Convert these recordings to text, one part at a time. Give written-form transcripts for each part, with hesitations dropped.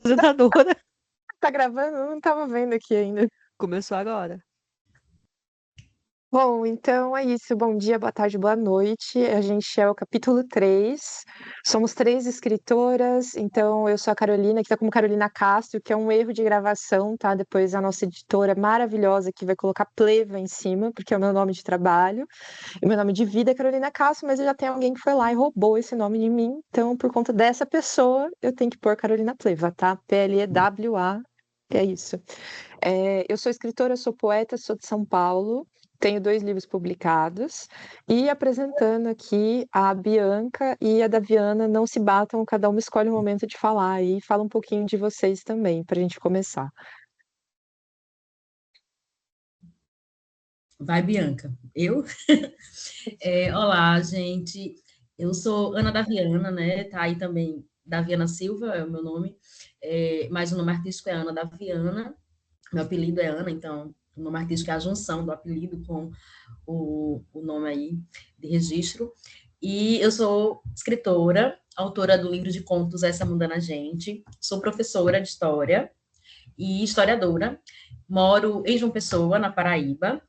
apresentadora. Tá gravando? Eu não tava vendo aqui ainda. Começou agora. Bom, então é isso. Bom dia, boa tarde, boa noite. A gente é o capítulo 3. Somos três escritoras. Então, eu sou a Carolina, que tá como Carolina Castro, que é um erro de gravação, tá? Depois a nossa editora maravilhosa que vai colocar Pleva em cima, porque é o meu nome de trabalho. E o meu nome de vida é Carolina Castro, mas já tem alguém que foi lá e roubou esse nome de mim. Então, por conta dessa pessoa, eu tenho que pôr Carolina Pleva, tá? Plewa. É isso. Eu sou escritora, sou poeta, sou de São Paulo, tenho 2 livros publicados, e apresentando aqui a Bianca e a Daviana, não se batam, cada uma escolhe um momento de falar e fala um pouquinho de vocês também, para a gente começar. Vai, Bianca. Eu? Olá, gente. Eu sou Ana Daviana, né? Tá aí também, Daviana Silva é o meu nome, mas o nome artístico é Ana Daviana. Meu apelido é Ana, então o nome artístico é a junção do apelido com o nome aí de registro. E eu sou escritora, autora do livro de contos Essa Mundana Gente, sou professora de história e historiadora, moro em João Pessoa, na Paraíba,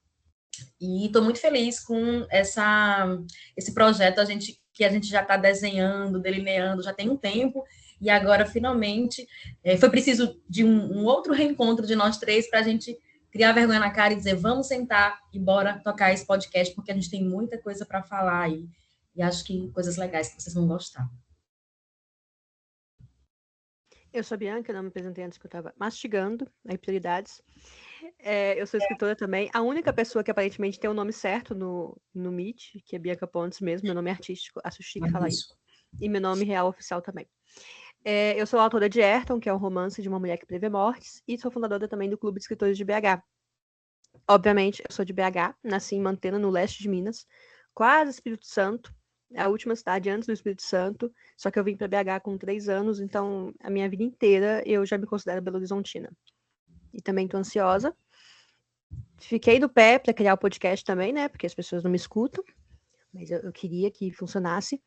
e estou muito feliz com esse projeto que a gente já está desenhando, delineando, já tem um tempo, e agora, finalmente, foi preciso de um outro reencontro de nós três para a gente criar vergonha na cara e dizer, vamos sentar e bora tocar esse podcast, porque a gente tem muita coisa para falar aí, e acho que coisas legais que vocês vão gostar. Eu sou a Bianca, não me apresentei antes que eu estava mastigando aí prioridades. Eu sou escritora também. A única pessoa que aparentemente tem o nome certo no Meet, que é Bianca Pontes mesmo, meu nome é artístico, acho chique falar isso. E meu nome real oficial também. Eu sou autora de Ayrton, que é um romance de uma mulher que prevê mortes, e sou fundadora também do Clube de Escritores de BH. Obviamente, eu sou de BH, nasci em Mantena, no leste de Minas, quase Espírito Santo, a última cidade antes do Espírito Santo, só que eu vim para BH com 3 anos, então a minha vida inteira eu já me considero belo-horizontina. E também estou ansiosa. Fiquei do pé para criar o podcast também, né? Porque as pessoas não me escutam, mas eu queria que funcionasse.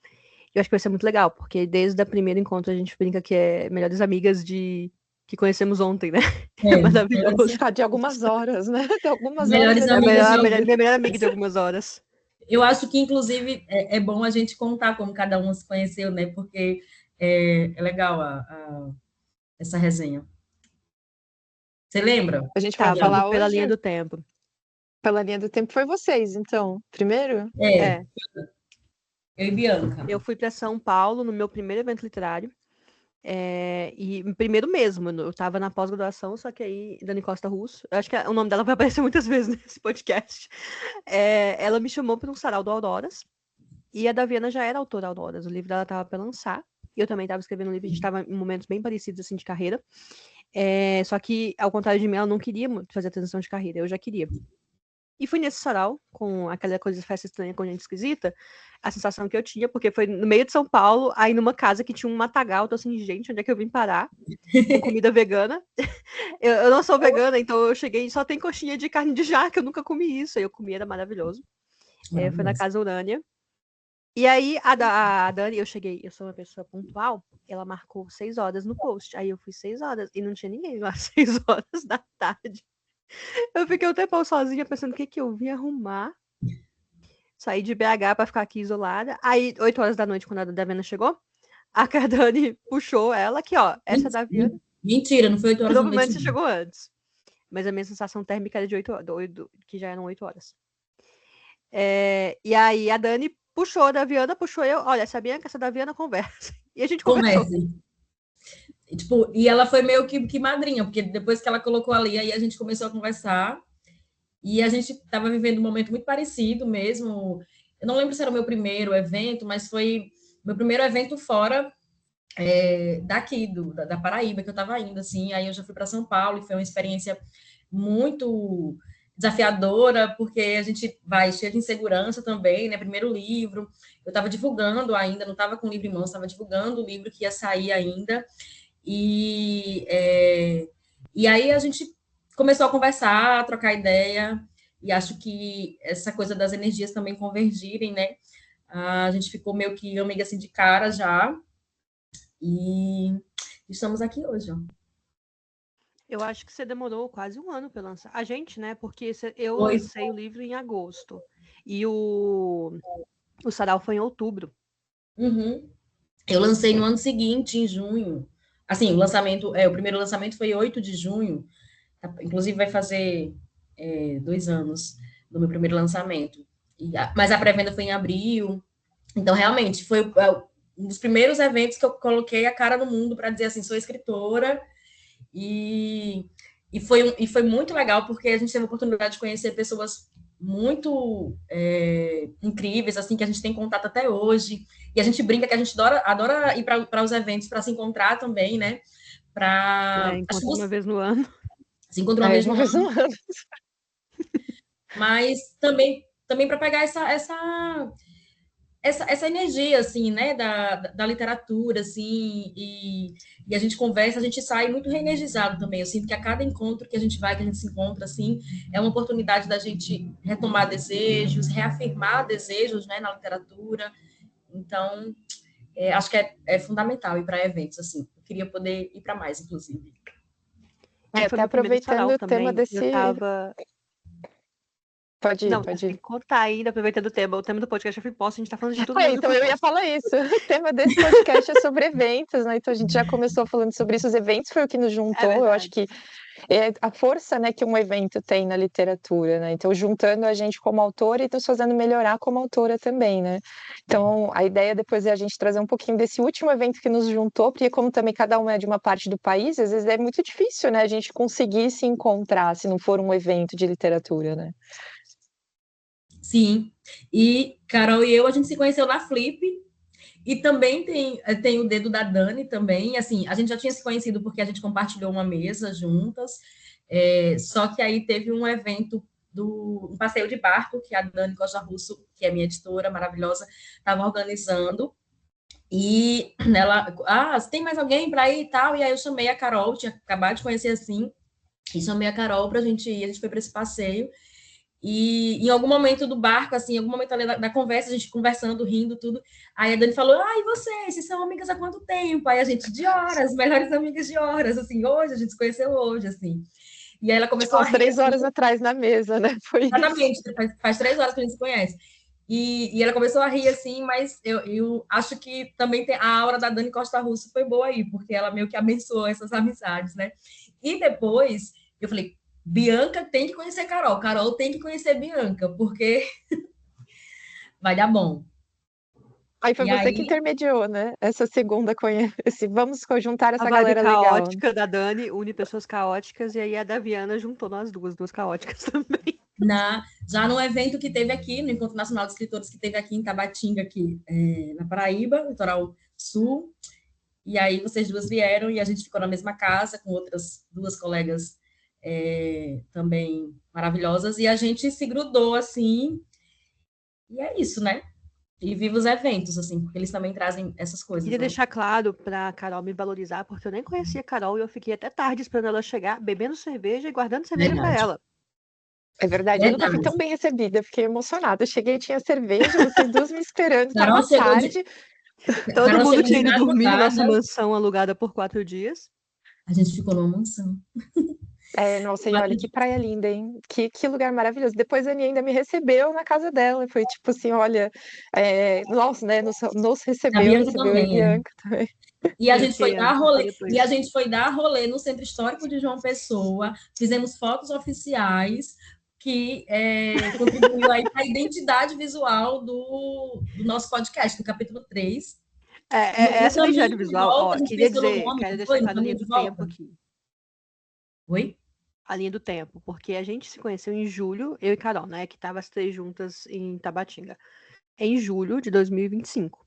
Eu acho que vai ser muito legal, porque desde o primeiro encontro a gente brinca que é melhores amigas que conhecemos ontem, né? É maravilhoso. De algumas horas, né? De algumas Melhores horas. amigas Minha melhor amiga de algumas horas. Eu acho que, inclusive, é bom a gente contar como cada um se conheceu, né? Porque é legal essa resenha. Você lembra? A gente vai Vamos falar pela hoje? linha do tempo. Pela linha do tempo foi vocês, então. Primeiro? Eu e Bianca. Eu fui para São Paulo no meu primeiro evento literário. E primeiro mesmo, eu estava na pós-graduação, só que aí, Dani Costa Russo, eu acho que o nome dela vai aparecer muitas vezes nesse podcast. Ela me chamou para um sarau do Auroras, e a Daviana já era autora Auroras, o livro dela estava para lançar, e eu também estava escrevendo um livro, a gente estava em momentos bem parecidos assim de carreira, só que, ao contrário de mim, ela não queria fazer a transição de carreira, eu já queria. E fui nesse sarau, com aquela coisa de festa estranha com gente esquisita, a sensação que eu tinha, porque foi no meio de São Paulo, aí numa casa que tinha um matagal, tô assim, gente, onde é que eu vim parar? Com comida vegana. Eu não sou vegana, então eu cheguei, só tem coxinha de carne de jaca, eu nunca comi isso, aí eu comi, era maravilhoso. Foi na Casa Urânia. E aí, a Dani, eu sou uma pessoa pontual, ela marcou 6 horas no post, aí eu fui 6 horas, e não tinha ninguém lá, 6 horas da tarde. Eu fiquei um tempão sozinha, pensando o que eu vim arrumar. Saí de BH pra ficar aqui isolada. Aí, 8 horas da noite, quando a Daviana chegou, a Cardani puxou ela aqui, ó. Essa Daviana. Mentira, não foi 8 horas da noite. Provavelmente você chegou antes. Mas a minha sensação térmica era de 8 horas, que já eram 8 horas. E aí a Dani puxou a Daviana, puxou eu. Olha, sabia que essa Daviana conversa. E a gente conversou. E ela foi meio que madrinha, porque depois que ela colocou ali, aí a gente começou a conversar. E a gente estava vivendo um momento muito parecido mesmo. Eu não lembro se era o meu primeiro evento, mas foi meu primeiro evento fora daqui, da Paraíba, que eu estava indo, assim. Aí eu já fui para São Paulo e foi uma experiência muito desafiadora, porque a gente vai cheio de insegurança também, né? Primeiro livro, eu estava divulgando ainda, não estava com o livro em mãos, estava divulgando o livro que ia sair ainda. E aí a gente começou a conversar, a trocar ideia, e acho que essa coisa das energias também convergirem, né? A gente ficou meio que amiga assim de cara já, e estamos aqui hoje, ó. Eu acho que você demorou quase um ano para lançar. A gente, né? Porque eu Foi. lancei o livro em agosto. E o Sarau foi em outubro. Uhum. Eu lancei no ano seguinte, em junho. Assim, o primeiro lançamento foi 8 de junho. Inclusive vai fazer 2 anos do meu primeiro lançamento. Mas a pré-venda foi em abril. Então, realmente, foi um dos primeiros eventos que eu coloquei a cara no mundo para dizer assim, sou escritora. E foi muito legal, porque a gente teve a oportunidade de conhecer pessoas muito incríveis, assim, que a gente tem contato até hoje. E a gente brinca que a gente adora ir para os eventos para se encontrar também, né? Encontra uma vez no ano. Se encontra uma vez no no ano. Mas também para pegar essa energia, assim, né, da literatura, assim, e a gente conversa, a gente sai muito reenergizado também. Eu sinto que a cada encontro que a gente vai, que a gente se encontra, assim, é uma oportunidade da gente retomar desejos, reafirmar desejos, né, na literatura. Então, acho que é fundamental ir para eventos, assim. Eu queria poder ir para mais, inclusive. Foi Até meu primeiro aproveitando sarau o tema também. desse. Eu tava... Pode ir, Não, pode tem ir. que contar ainda, aproveitando o tema. O tema do podcast é Free Post, a gente tá falando de tudo menos Então do eu Free ia Post. falar isso. O tema desse podcast é sobre eventos, né? Então a gente já começou falando sobre isso. Os eventos foi o que nos É juntou. Eu acho verdade. que é a força, né, que um evento tem na literatura, né? Então, juntando a gente como autora e nos fazendo melhorar como autora também, né? Então, a ideia depois é a gente trazer um pouquinho desse último evento que nos juntou, porque como também cada um é de uma parte do país, às vezes é muito difícil, né, a gente conseguir se encontrar se não for um evento de literatura, né? Sim. E Carol e eu, a gente se conheceu na Flip. E também tem o dedo da Dani também, assim, a gente já tinha se conhecido porque a gente compartilhou uma mesa juntas, só que aí teve um evento um passeio de barco que a Dani Costa Russo, que é minha editora maravilhosa, estava organizando, e ela, tem mais alguém para ir e tal? E aí eu chamei a Carol, tinha acabado de conhecer assim, e chamei a Carol para a gente ir, a gente foi para esse passeio, e em algum momento do barco, assim, em algum momento ali da conversa, a gente conversando, rindo, tudo. Aí a Dani falou: e vocês? Vocês são amigas há quanto tempo? Aí a gente, de horas, melhores amigas de horas, assim, hoje, a gente se conheceu hoje, assim. E aí ela começou a Umas rir. 3 horas atrás na mesa, né? Foi isso. Exatamente, faz 3 horas que a gente se conhece. E ela começou a rir, assim, mas eu acho que também a aura da Dani Costa Russo foi boa aí, porque ela meio que abençoou essas amizades, né? E depois, eu falei, Bianca tem que conhecer Carol, Carol tem que conhecer Bianca, porque vai dar bom. Aí foi E você que aí, intermediou, né? Essa segunda esse vamos juntar A essa vibe galera legal. caótica da Dani une pessoas caóticas, e aí a da Viana juntou nós duas caóticas também. já no evento que teve aqui, no Encontro Nacional de Escritores, que teve aqui em Tabatinga, aqui na Paraíba, Litoral Sul, e aí vocês duas vieram e a gente ficou na mesma casa com outras duas colegas também maravilhosas, e a gente se grudou assim, e é isso, né? E viva os eventos, assim, porque eles também trazem essas coisas, Queria né? deixar claro pra Carol me valorizar, porque eu nem conhecia a Carol e eu fiquei até tarde esperando ela chegar, bebendo cerveja e guardando cerveja pra Verdade. ela. É verdade, eu nunca fui tão bem recebida, fiquei emocionada. Eu cheguei, tinha cerveja, vocês duas me esperando, Carol tava chegou tarde. Todo Carol mundo chegou tinha de ido dormir na nossa madrugada, mansão alugada por 4 dias. a gente ficou numa mansão. Nossa, e olha que praia linda, hein? Que lugar maravilhoso. Depois a Aninha ainda me recebeu na casa dela. Foi tipo assim, olha, nossa, né? Nos A recebeu, Bianca recebeu eu e também é. Bianca também. E a Eu gente foi fiquei dar antes, eu fui rolê, e a depois. gente foi dar rolê no Centro Histórico de João Pessoa, fizemos fotos oficiais que contribuiu aí para a identidade visual do nosso podcast, do capítulo 3. No Essa identidade caminho de visual, volta, ó, a gente queria pensou no dizer, nome, quero não deixar foi? No claro a linha caminho do de tempo volta? aqui. Oi? A linha do tempo, porque a gente se conheceu em julho, eu e Carol, né, que tava as três juntas em Tabatinga, em julho de 2025.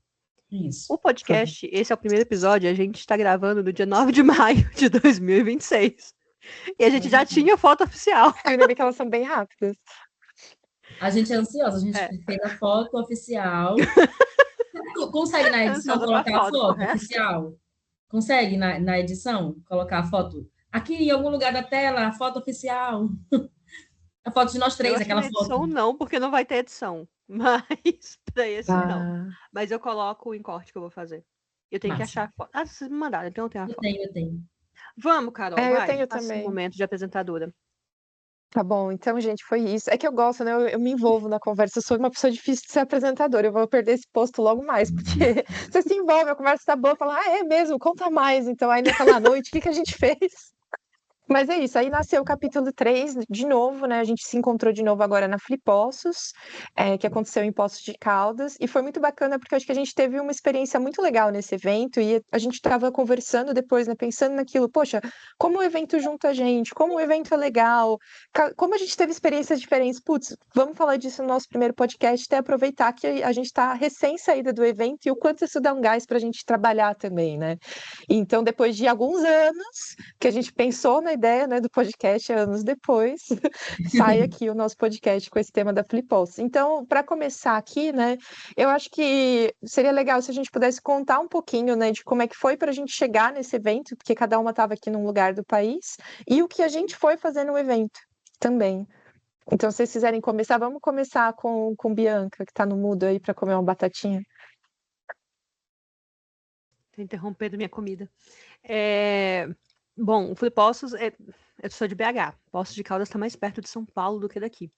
Isso. O podcast, esse é o primeiro episódio, a gente está gravando no dia 9 de maio de 2026. E a gente já tinha foto oficial. Ainda bem que elas são bem rápidas. A gente é ansiosa, a gente É, fez a foto oficial. Consegue na edição ansiosa pra colocar a foto, pro foto resto. oficial? Consegue na edição colocar a foto? Aqui em algum lugar da tela, a foto oficial. A foto de nós Eu três, acho que aquela na foto. edição não, porque não vai ter edição. Mas pra esse não. Ah, Mas eu coloco em corte que eu vou fazer. Eu tenho que Massa. achar a foto. Ah, vocês me mandaram, então eu tenho a foto. Eu tenho. Vamos, Carol, Eu vai. tenho Faça esse também. momento de apresentadora. Tá bom, então, gente, foi isso. É que eu gosto, né? Eu me envolvo na conversa. Eu sou uma pessoa difícil de ser apresentadora. Eu vou perder esse posto logo mais, porque você se envolve, a conversa tá boa, fala, é mesmo, conta mais. Então, aí naquela noite, o que que a gente fez? Mas é isso, aí nasceu o capítulo 3 de novo, né? A gente se encontrou de novo agora na Flipossos, que aconteceu em Poços de Caldas, e foi muito bacana porque eu acho que a gente teve uma experiência muito legal nesse evento, e a gente estava conversando depois, né? Pensando naquilo, poxa, como o evento junta a gente, como o evento é legal, como a gente teve experiências diferentes. Putz, vamos falar disso no nosso primeiro podcast, até aproveitar que a gente está recém-saída do evento e o quanto isso dá um gás para a gente trabalhar também, né? Então, depois de alguns anos que a gente pensou na ideia, né, do podcast anos depois, sai aqui o nosso podcast com esse tema da Flipos. Então, para começar aqui, né, eu acho que seria legal se a gente pudesse contar um pouquinho, né, de como é que foi para a gente chegar nesse evento, porque cada uma estava aqui num lugar do país, e o que a gente foi fazer no evento também. Então, se vocês quiserem começar, vamos começar com Bianca, que está no mudo aí para comer uma batatinha. Tô interrompendo minha comida. Bom, o Flipossos eu sou de BH. Poços de Caldas está mais perto de São Paulo do que daqui.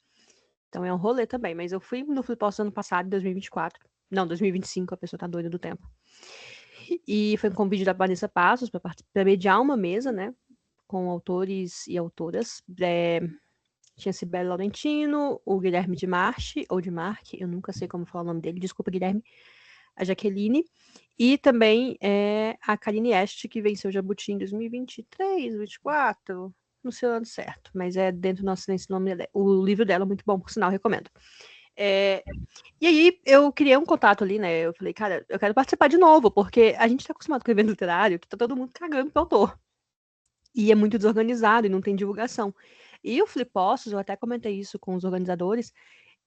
Então é um rolê também. Mas eu fui no Flipossos ano passado, 2024. Não, 2025, a pessoa tá doida do tempo. E foi um convite da Vanessa Passos para mediar uma mesa, né? Com autores e autoras. Tinha Cibele Laurentino, o Guilherme de Marchi, ou de Marque, eu nunca sei como falar o nome dele, desculpa, Guilherme. A Jaqueline, e também a Karine Est, que venceu o Jabuti em 2023, 2024, não sei o ano certo, mas é dentro do nosso silêncio, o livro dela é muito bom, por sinal, recomendo. E aí eu criei um contato ali, né, eu falei, cara, eu quero participar de novo, porque a gente tá acostumado com o evento literário, que tá todo mundo cagando pro autor, e é muito desorganizado, e não tem divulgação. E o Flipossos, eu até comentei isso com os organizadores,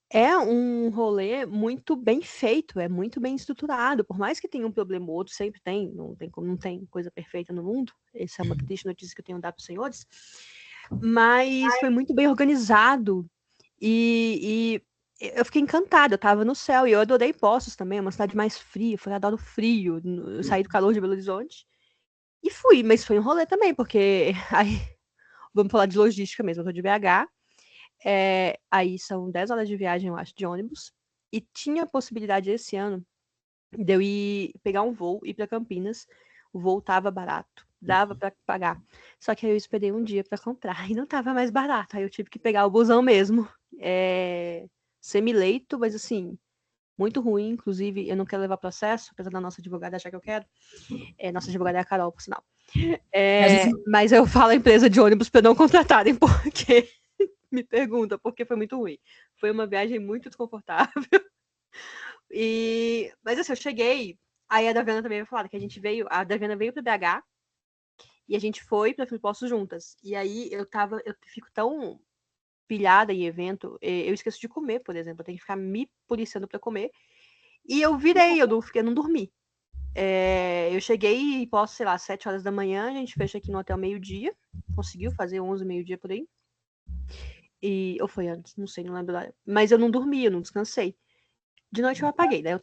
é um rolê muito bem feito, é muito bem estruturado. Por mais que tenha um problema ou outro, sempre tem, não tem coisa perfeita no mundo. Essa é uma triste notícia que eu tenho dado para os senhores. Mas foi muito bem organizado e eu fiquei encantada. Eu estava no céu e eu adorei Poços também, é uma cidade mais fria. Eu adoro frio. Eu saí do calor de Belo Horizonte e fui, mas foi um rolê também, porque aí vamos falar de logística mesmo. Eu tô de BH. Aí são 10 horas de viagem, eu acho, de ônibus. E tinha a possibilidade esse ano de eu ir pegar um voo e ir para Campinas. O voo tava barato, dava para pagar. Só que aí eu esperei um dia para comprar e não tava mais barato. Aí eu tive que pegar o busão mesmo. Semi-leito, mas assim, muito ruim. Inclusive, eu não quero levar processo, apesar da nossa advogada achar que eu quero. Nossa advogada é a Carol, por sinal. Mas eu falo a empresa de ônibus para não contratarem, porque me pergunta, porque foi muito ruim. Foi uma viagem muito desconfortável. Mas assim, eu cheguei, aí a Daviana também vai falar que a Daviana veio para BH e a gente foi para Filipostos juntas. E aí eu fico tão pilhada em evento, eu esqueço de comer, por exemplo, eu tenho que ficar me policiando para comer. E eu virei, eu não dormi. Eu cheguei e posso, sei lá, 7 horas da manhã, a gente fecha aqui no hotel meio-dia, conseguiu fazer 11, meio-dia por aí. Ou foi antes, não sei, não lembro da. Mas eu não dormi, eu não descansei. De noite eu apaguei, né?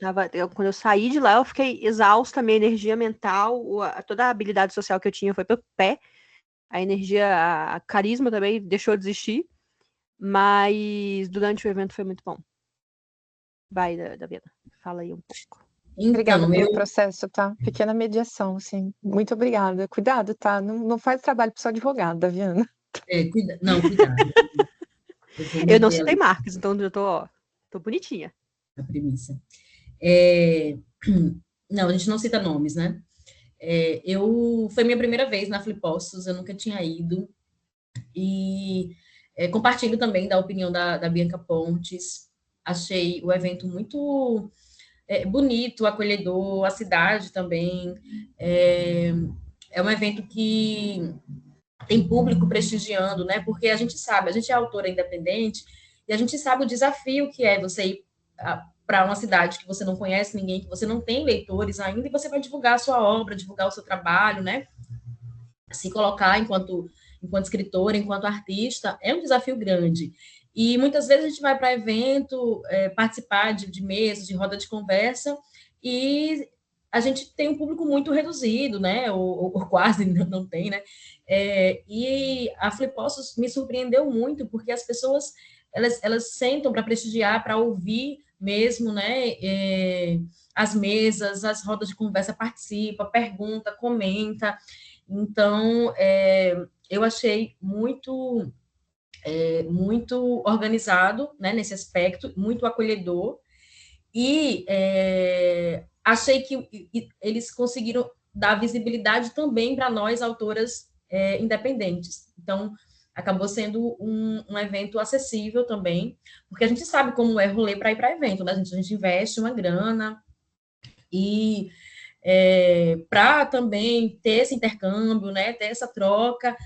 Quando eu saí de lá, eu fiquei exausta, minha energia mental, toda a habilidade social que eu tinha foi pro pé. A energia, a carisma também deixou de existir. Mas durante o evento foi muito bom. Vai, Daviana, fala aí um pouco. Obrigada pelo processo, tá? Pequena mediação, assim. Muito obrigada. Cuidado, tá? Não faz trabalho para sua advogada, Daviana. Cuidado. Eu não citei marcas, então eu tô bonitinha. A premissa. Não, a gente não cita nomes, né? Foi minha primeira vez na Flipostos, eu nunca tinha ido. E compartilho também da opinião da Bianca Pontes. Achei o evento muito bonito, acolhedor, a cidade também. É um evento que tem público prestigiando, né? Porque a gente sabe, a gente é autora independente e a gente sabe o desafio que é você ir para uma cidade que você não conhece ninguém, que você não tem leitores ainda, e você vai divulgar a sua obra, divulgar o seu trabalho, né? Se colocar enquanto escritora, enquanto artista, é um desafio grande. E muitas vezes a gente vai para evento, participar de mesas, de roda de conversa, e a gente tem um público muito reduzido, né? Ou quase não tem, né? E a Flipossos me surpreendeu muito, porque as pessoas elas sentam para prestigiar, para ouvir mesmo, né? As mesas, as rodas de conversa, participa, pergunta, comenta. Então, eu achei muito organizado, né, nesse aspecto, muito acolhedor, e achei que eles conseguiram dar visibilidade também para nós, autoras independentes. Então, acabou sendo um evento acessível também, porque a gente sabe como é rolê para ir para evento, né? A gente investe uma grana, e para também ter esse intercâmbio, né, ter essa troca,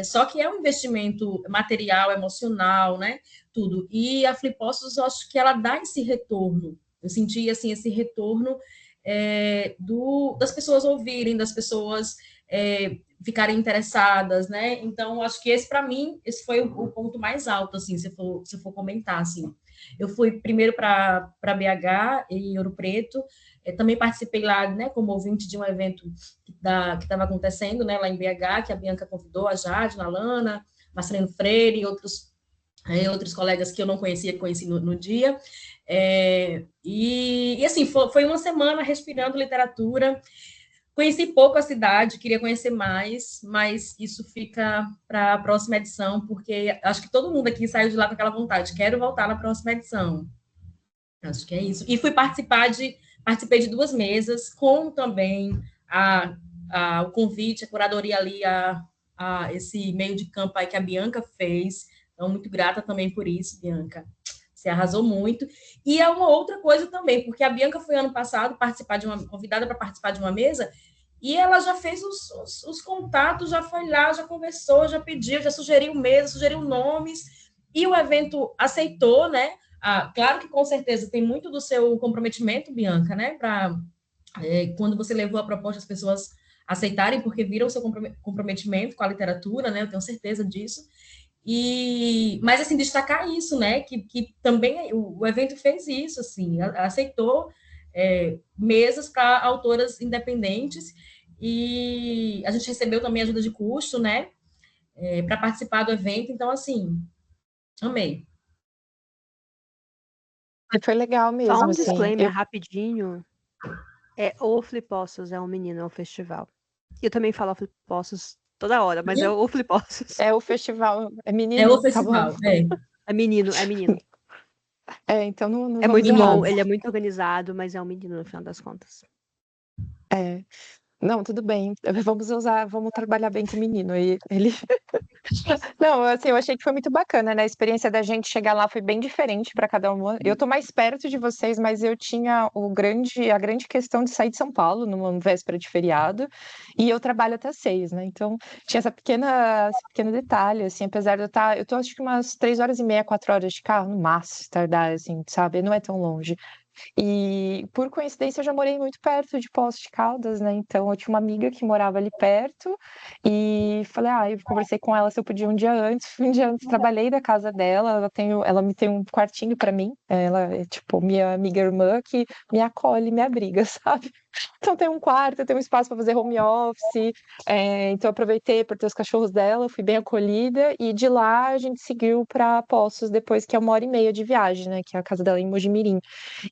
só que é um investimento material, emocional, né, tudo. E a Flipostos, eu acho que ela dá esse retorno. Eu senti, assim, esse retorno das pessoas ouvirem, das pessoas ficarem interessadas, né? Então, acho que esse, para mim, esse foi o ponto mais alto, assim, se eu for comentar, assim. Eu fui primeiro para BH, em Ouro Preto, também participei lá, né, como ouvinte de um evento que estava acontecendo, né, lá em BH, que a Bianca convidou, a Jade, a Lana, Marcelino Freire e outros colegas que eu não conhecia, que conheci no dia. E assim, foi uma semana respirando literatura. Conheci pouco a cidade, queria conhecer mais, mas isso fica para a próxima edição, porque acho que todo mundo aqui saiu de lá com aquela vontade, quero voltar na próxima edição. Acho que é isso. E participei de 2 mesas, com também o convite, a curadoria ali, a esse meio de campo aí que a Bianca fez. Então, muito grata também por isso, Bianca. Você arrasou muito. E é uma outra coisa também, porque a Bianca foi ano passado convidada para participar de uma mesa, e ela já fez os contatos, já foi lá, já conversou, já pediu, já sugeriu mesa, sugeriu nomes, e o evento aceitou, né? Claro que com certeza tem muito do seu comprometimento, Bianca, né? Quando você levou a proposta, as pessoas aceitarem, porque viram o seu comprometimento com a literatura, né? Eu tenho certeza disso. Mas, assim, destacar isso, né? Que também o evento fez isso, assim, aceitou mesas para autoras independentes, e a gente recebeu também ajuda de custo, né? Para participar do evento. Então, assim, amei. Foi legal Só mesmo, um assim. disclaimer rapidinho. O Flipossos é um menino, é um festival. Eu também falo Flipossos toda hora, mas é o Flipossos. É o festival, é É menino, o tá bom? festival, É menino, é menino. Então não É vamos muito bom, errados. ele é muito organizado, mas é um menino no final das contas. É. Não, tudo bem. Vamos trabalhar bem com o menino. Ele. Não, assim, eu achei que foi muito bacana, né? A experiência da gente chegar lá foi bem diferente para cada um. Eu tô mais perto de vocês, mas eu tinha a grande questão de sair de São Paulo numa véspera de feriado, e eu trabalho até 6, né? Então tinha esse pequeno detalhe, assim, apesar de eu tô acho que umas 3h30, 4 horas de carro, no máximo, tardar, assim, sabe? Não é tão longe. E, por coincidência, eu já morei muito perto de Poços de Caldas, né? Então, eu tinha uma amiga que morava ali perto e falei, eu conversei com ela se eu podia um dia antes. Um dia antes, trabalhei da casa dela, ela me tem um quartinho para mim. Ela é, tipo, minha amiga irmã que me acolhe, me abriga, sabe? Então, tem um quarto, tem um espaço para fazer home office. Então, eu aproveitei por ter os cachorros dela, fui bem acolhida. E de lá, a gente seguiu para Poços depois, que é 1h30 de viagem, né? Que é a casa dela em Mojimirim.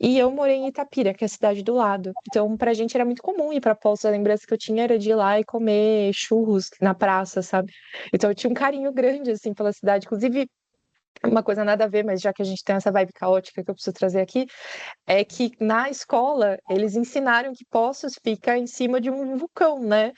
E eu morei em Itapira, que é a cidade do lado. Então, pra gente era muito comum ir pra Poços. A lembrança que eu tinha era de ir lá e comer churros na praça, sabe? Então, eu tinha um carinho grande, assim, pela cidade. Inclusive, uma coisa nada a ver, mas já que a gente tem essa vibe caótica que eu preciso trazer aqui, é que na escola eles ensinaram que Poços fica em cima de um vulcão, né?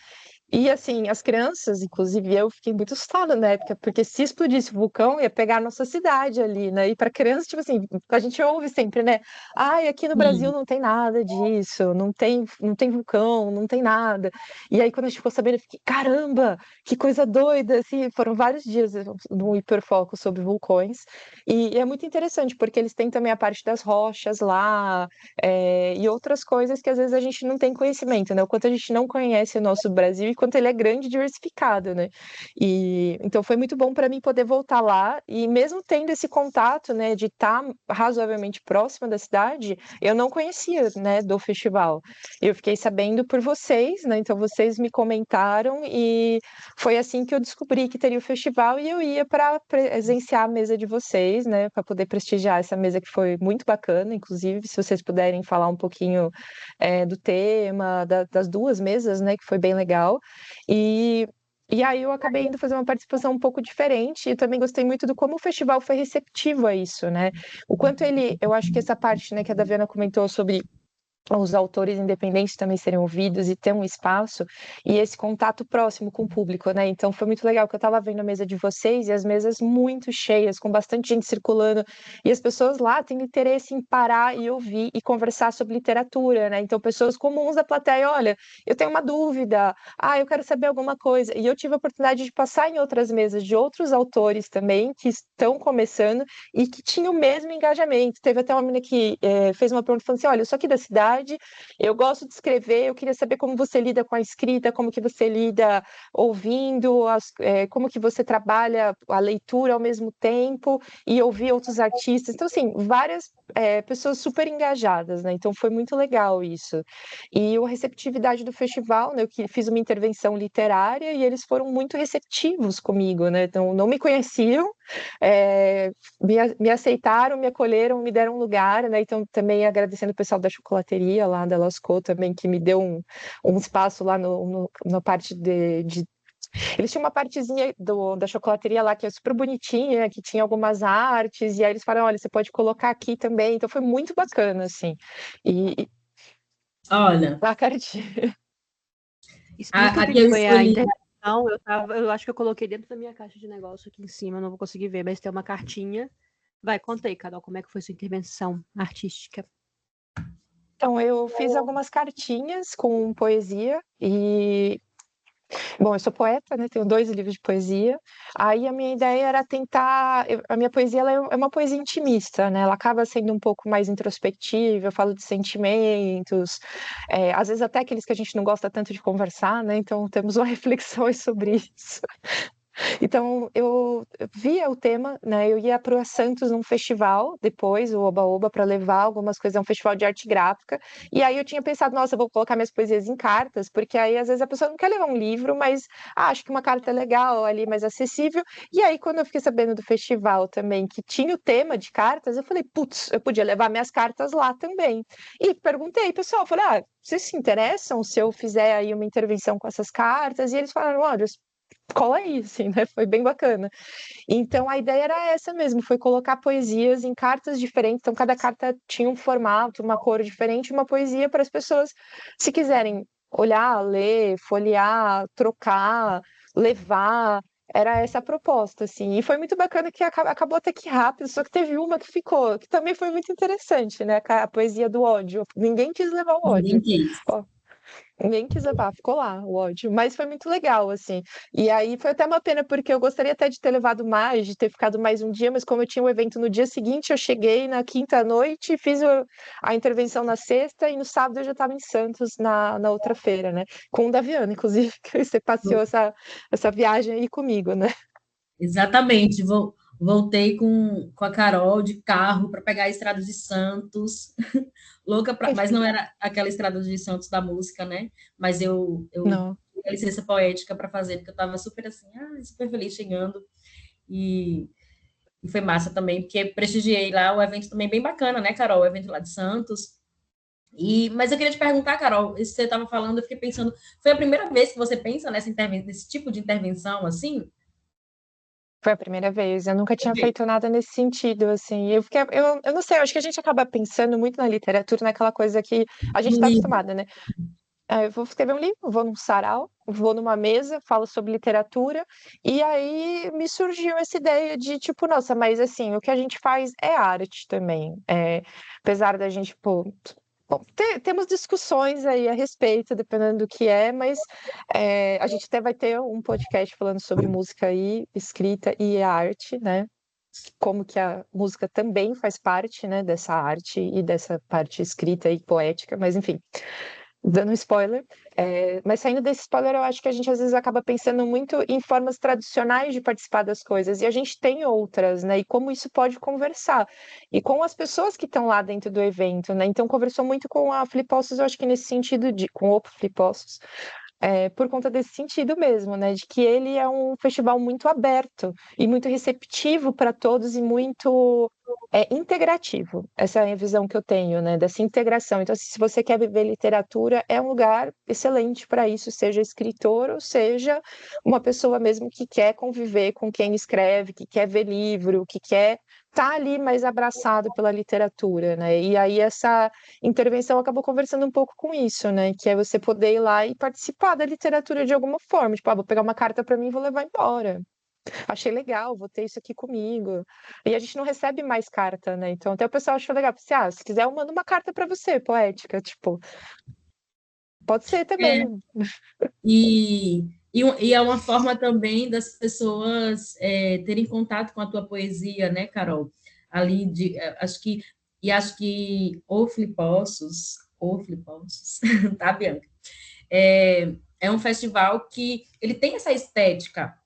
E assim, as crianças, inclusive eu, fiquei muito assustada na época, porque se explodisse o vulcão, ia pegar a nossa cidade ali, né? E para criança, tipo assim, a gente ouve sempre, né? Ai, aqui no Brasil sim. não tem nada disso, não tem vulcão, não tem nada. E aí, quando a gente ficou sabendo, eu fiquei, caramba, que coisa doida! Assim, foram vários dias no hiperfoco sobre vulcões. E é muito interessante, porque eles têm também a parte das rochas lá, e outras coisas que às vezes a gente não tem conhecimento, né? O quanto a gente não conhece o nosso Brasil e quanto ele é grande e diversificado, né? E então foi muito bom para mim poder voltar lá e mesmo tendo esse contato, né, de estar razoavelmente próxima da cidade, eu não conhecia, né, do festival. Eu fiquei sabendo por vocês, né? Então vocês me comentaram e foi assim que eu descobri que teria o festival e eu ia para presenciar a mesa de vocês, né, para poder prestigiar essa mesa que foi muito bacana, inclusive, se vocês puderem falar um pouquinho do tema, das duas mesas, né, que foi bem legal. E e aí eu acabei indo fazer uma participação um pouco diferente e também gostei muito do como o festival foi receptivo a isso, né? O quanto eu acho que essa parte, né, que a Daviana comentou sobre os autores independentes também serem ouvidos e ter um espaço e esse contato próximo com o público, né? Então foi muito legal que eu estava vendo a mesa de vocês e as mesas muito cheias, com bastante gente circulando e as pessoas lá têm interesse em parar e ouvir e conversar sobre literatura, né? Então pessoas comuns da plateia, olha, eu tenho uma dúvida, eu quero saber alguma coisa. E eu tive a oportunidade de passar em outras mesas de outros autores também que estão começando e que tinham o mesmo engajamento. Teve até uma menina que fez uma pergunta falando assim, olha, eu sou aqui da cidade, eu gosto de escrever, eu queria saber como você lida com a escrita, como que você lida ouvindo, como que você trabalha a leitura ao mesmo tempo e ouvir outros artistas. Então, assim, várias pessoas super engajadas, né? Então foi muito legal isso. E a receptividade do festival, né? Eu fiz uma intervenção literária e eles foram muito receptivos comigo, né? Então não me conheciam, me aceitaram, me acolheram, me deram um lugar, né? Então também agradecendo o pessoal da chocolateria lá da Lascaux também, que me deu um espaço lá na parte de eles tinham uma partezinha da chocolateria lá que é super bonitinha, que tinha algumas artes, e aí eles falaram, olha, você pode colocar aqui também, então foi muito bacana, assim. E Olha, a cartinha. Explica o que aqui eu foi a escolhi. intervenção. Eu acho que eu coloquei dentro da minha caixa de negócio aqui em cima, eu não vou conseguir ver, mas tem uma cartinha. Vai, conta aí, Carol, como é que foi sua intervenção artística? Então, eu fiz algumas cartinhas com poesia e bom, eu sou poeta, né? Tenho 2 livros de poesia. Aí a minha ideia era tentar. A minha poesia ela é uma poesia intimista, né? Ela acaba sendo um pouco mais introspectiva. Eu falo de sentimentos, às vezes até aqueles que a gente não gosta tanto de conversar, né? Então temos uma reflexão sobre isso. Então, eu via o tema, né? Eu ia para Santos num festival, depois, o Oba Oba, para levar algumas coisas, é um festival de arte gráfica. E aí eu tinha pensado, nossa, eu vou colocar minhas poesias em cartas, porque aí às vezes a pessoa não quer levar um livro, mas acho que uma carta é legal ali, mais acessível. E aí, quando eu fiquei sabendo do festival também, que tinha o tema de cartas, eu falei, putz, eu podia levar minhas cartas lá também. E perguntei, pessoal, falei, vocês se interessam se eu fizer aí uma intervenção com essas cartas? E eles falaram, olha, cola aí, assim, né? Foi bem bacana. Então a ideia era essa mesmo, foi colocar poesias em cartas diferentes. Então cada carta tinha um formato, uma cor diferente, uma poesia para as pessoas, se quiserem olhar, ler, folhear, trocar, levar. Era essa a proposta, assim. E foi muito bacana que acabou até que rápido, só que teve uma que ficou, que também foi muito interessante, né? A poesia do ódio. Ninguém quis levar o ódio. Ninguém quis. Ó, ninguém quis levar, ficou lá o ódio, mas foi muito legal, assim. E aí foi até uma pena, porque eu gostaria até de ter levado mais, de ter ficado mais um dia, mas como eu tinha o evento no dia seguinte, eu cheguei na quinta noite, fiz a intervenção na sexta, e no sábado eu já estava em Santos na outra feira, né? Com o Daviana, inclusive, que você passeou essa viagem aí comigo, né? Exatamente. Voltei com a Carol de carro para pegar a Estrada de Santos. Louca mas não era aquela Estrada de Santos da música, né? Mas eu Não. tive a licença poética para fazer, porque eu estava super assim, super feliz chegando. E, e foi massa também, porque prestigiei lá o evento também bem bacana, né, Carol? O evento lá de Santos. Mas eu queria te perguntar, Carol, isso que você estava falando, eu fiquei pensando, foi a primeira vez que você pensa nesse tipo de intervenção, assim? Foi a primeira vez, eu nunca tinha feito nada nesse sentido, assim. Eu não sei, eu acho que a gente acaba pensando muito na literatura, naquela coisa que a gente No está livro. acostumada, né? Eu vou escrever um livro, vou num sarau, vou numa mesa, falo sobre literatura, e aí me surgiu essa ideia de tipo, nossa, mas assim, o que a gente faz é arte também. Apesar da gente, pô, bom, temos discussões aí a respeito, dependendo do que é, mas a gente até vai ter um podcast falando sobre música e escrita e arte, né? Como que a música também faz parte, né, dessa arte e dessa parte escrita e poética, mas enfim. dando um spoiler, mas saindo desse spoiler, eu acho que a gente às vezes acaba pensando muito em formas tradicionais de participar das coisas, e a gente tem outras, né? E como isso pode conversar. E com as pessoas que estão lá dentro do evento, né? Então, conversou muito com a Flipossos, eu acho que nesse sentido com o Flipossos, por conta desse sentido mesmo, né? De que ele é um festival muito aberto e muito receptivo para todos e muito integrativo. Essa é a visão que eu tenho, né? Dessa integração. Então, assim, se você quer viver literatura, é um lugar excelente para isso, seja escritor ou seja uma pessoa mesmo que quer conviver com quem escreve, que quer ver livro, que quer estar ali mais abraçado pela literatura, né? E aí essa intervenção acabou conversando um pouco com isso, né? Que é você poder ir lá e participar da literatura de alguma forma. Tipo, vou pegar uma carta para mim e vou levar embora. Achei legal, vou ter isso aqui comigo. E a gente não recebe mais carta, né? Então até o pessoal achou legal. Se quiser, eu mando uma carta para você, poética. Tipo, pode ser também. E é uma forma também das pessoas terem contato com a tua poesia, né, Carol? Ali acho que ou Flipossos, tá, Bianca? É um festival que ele tem essa estética.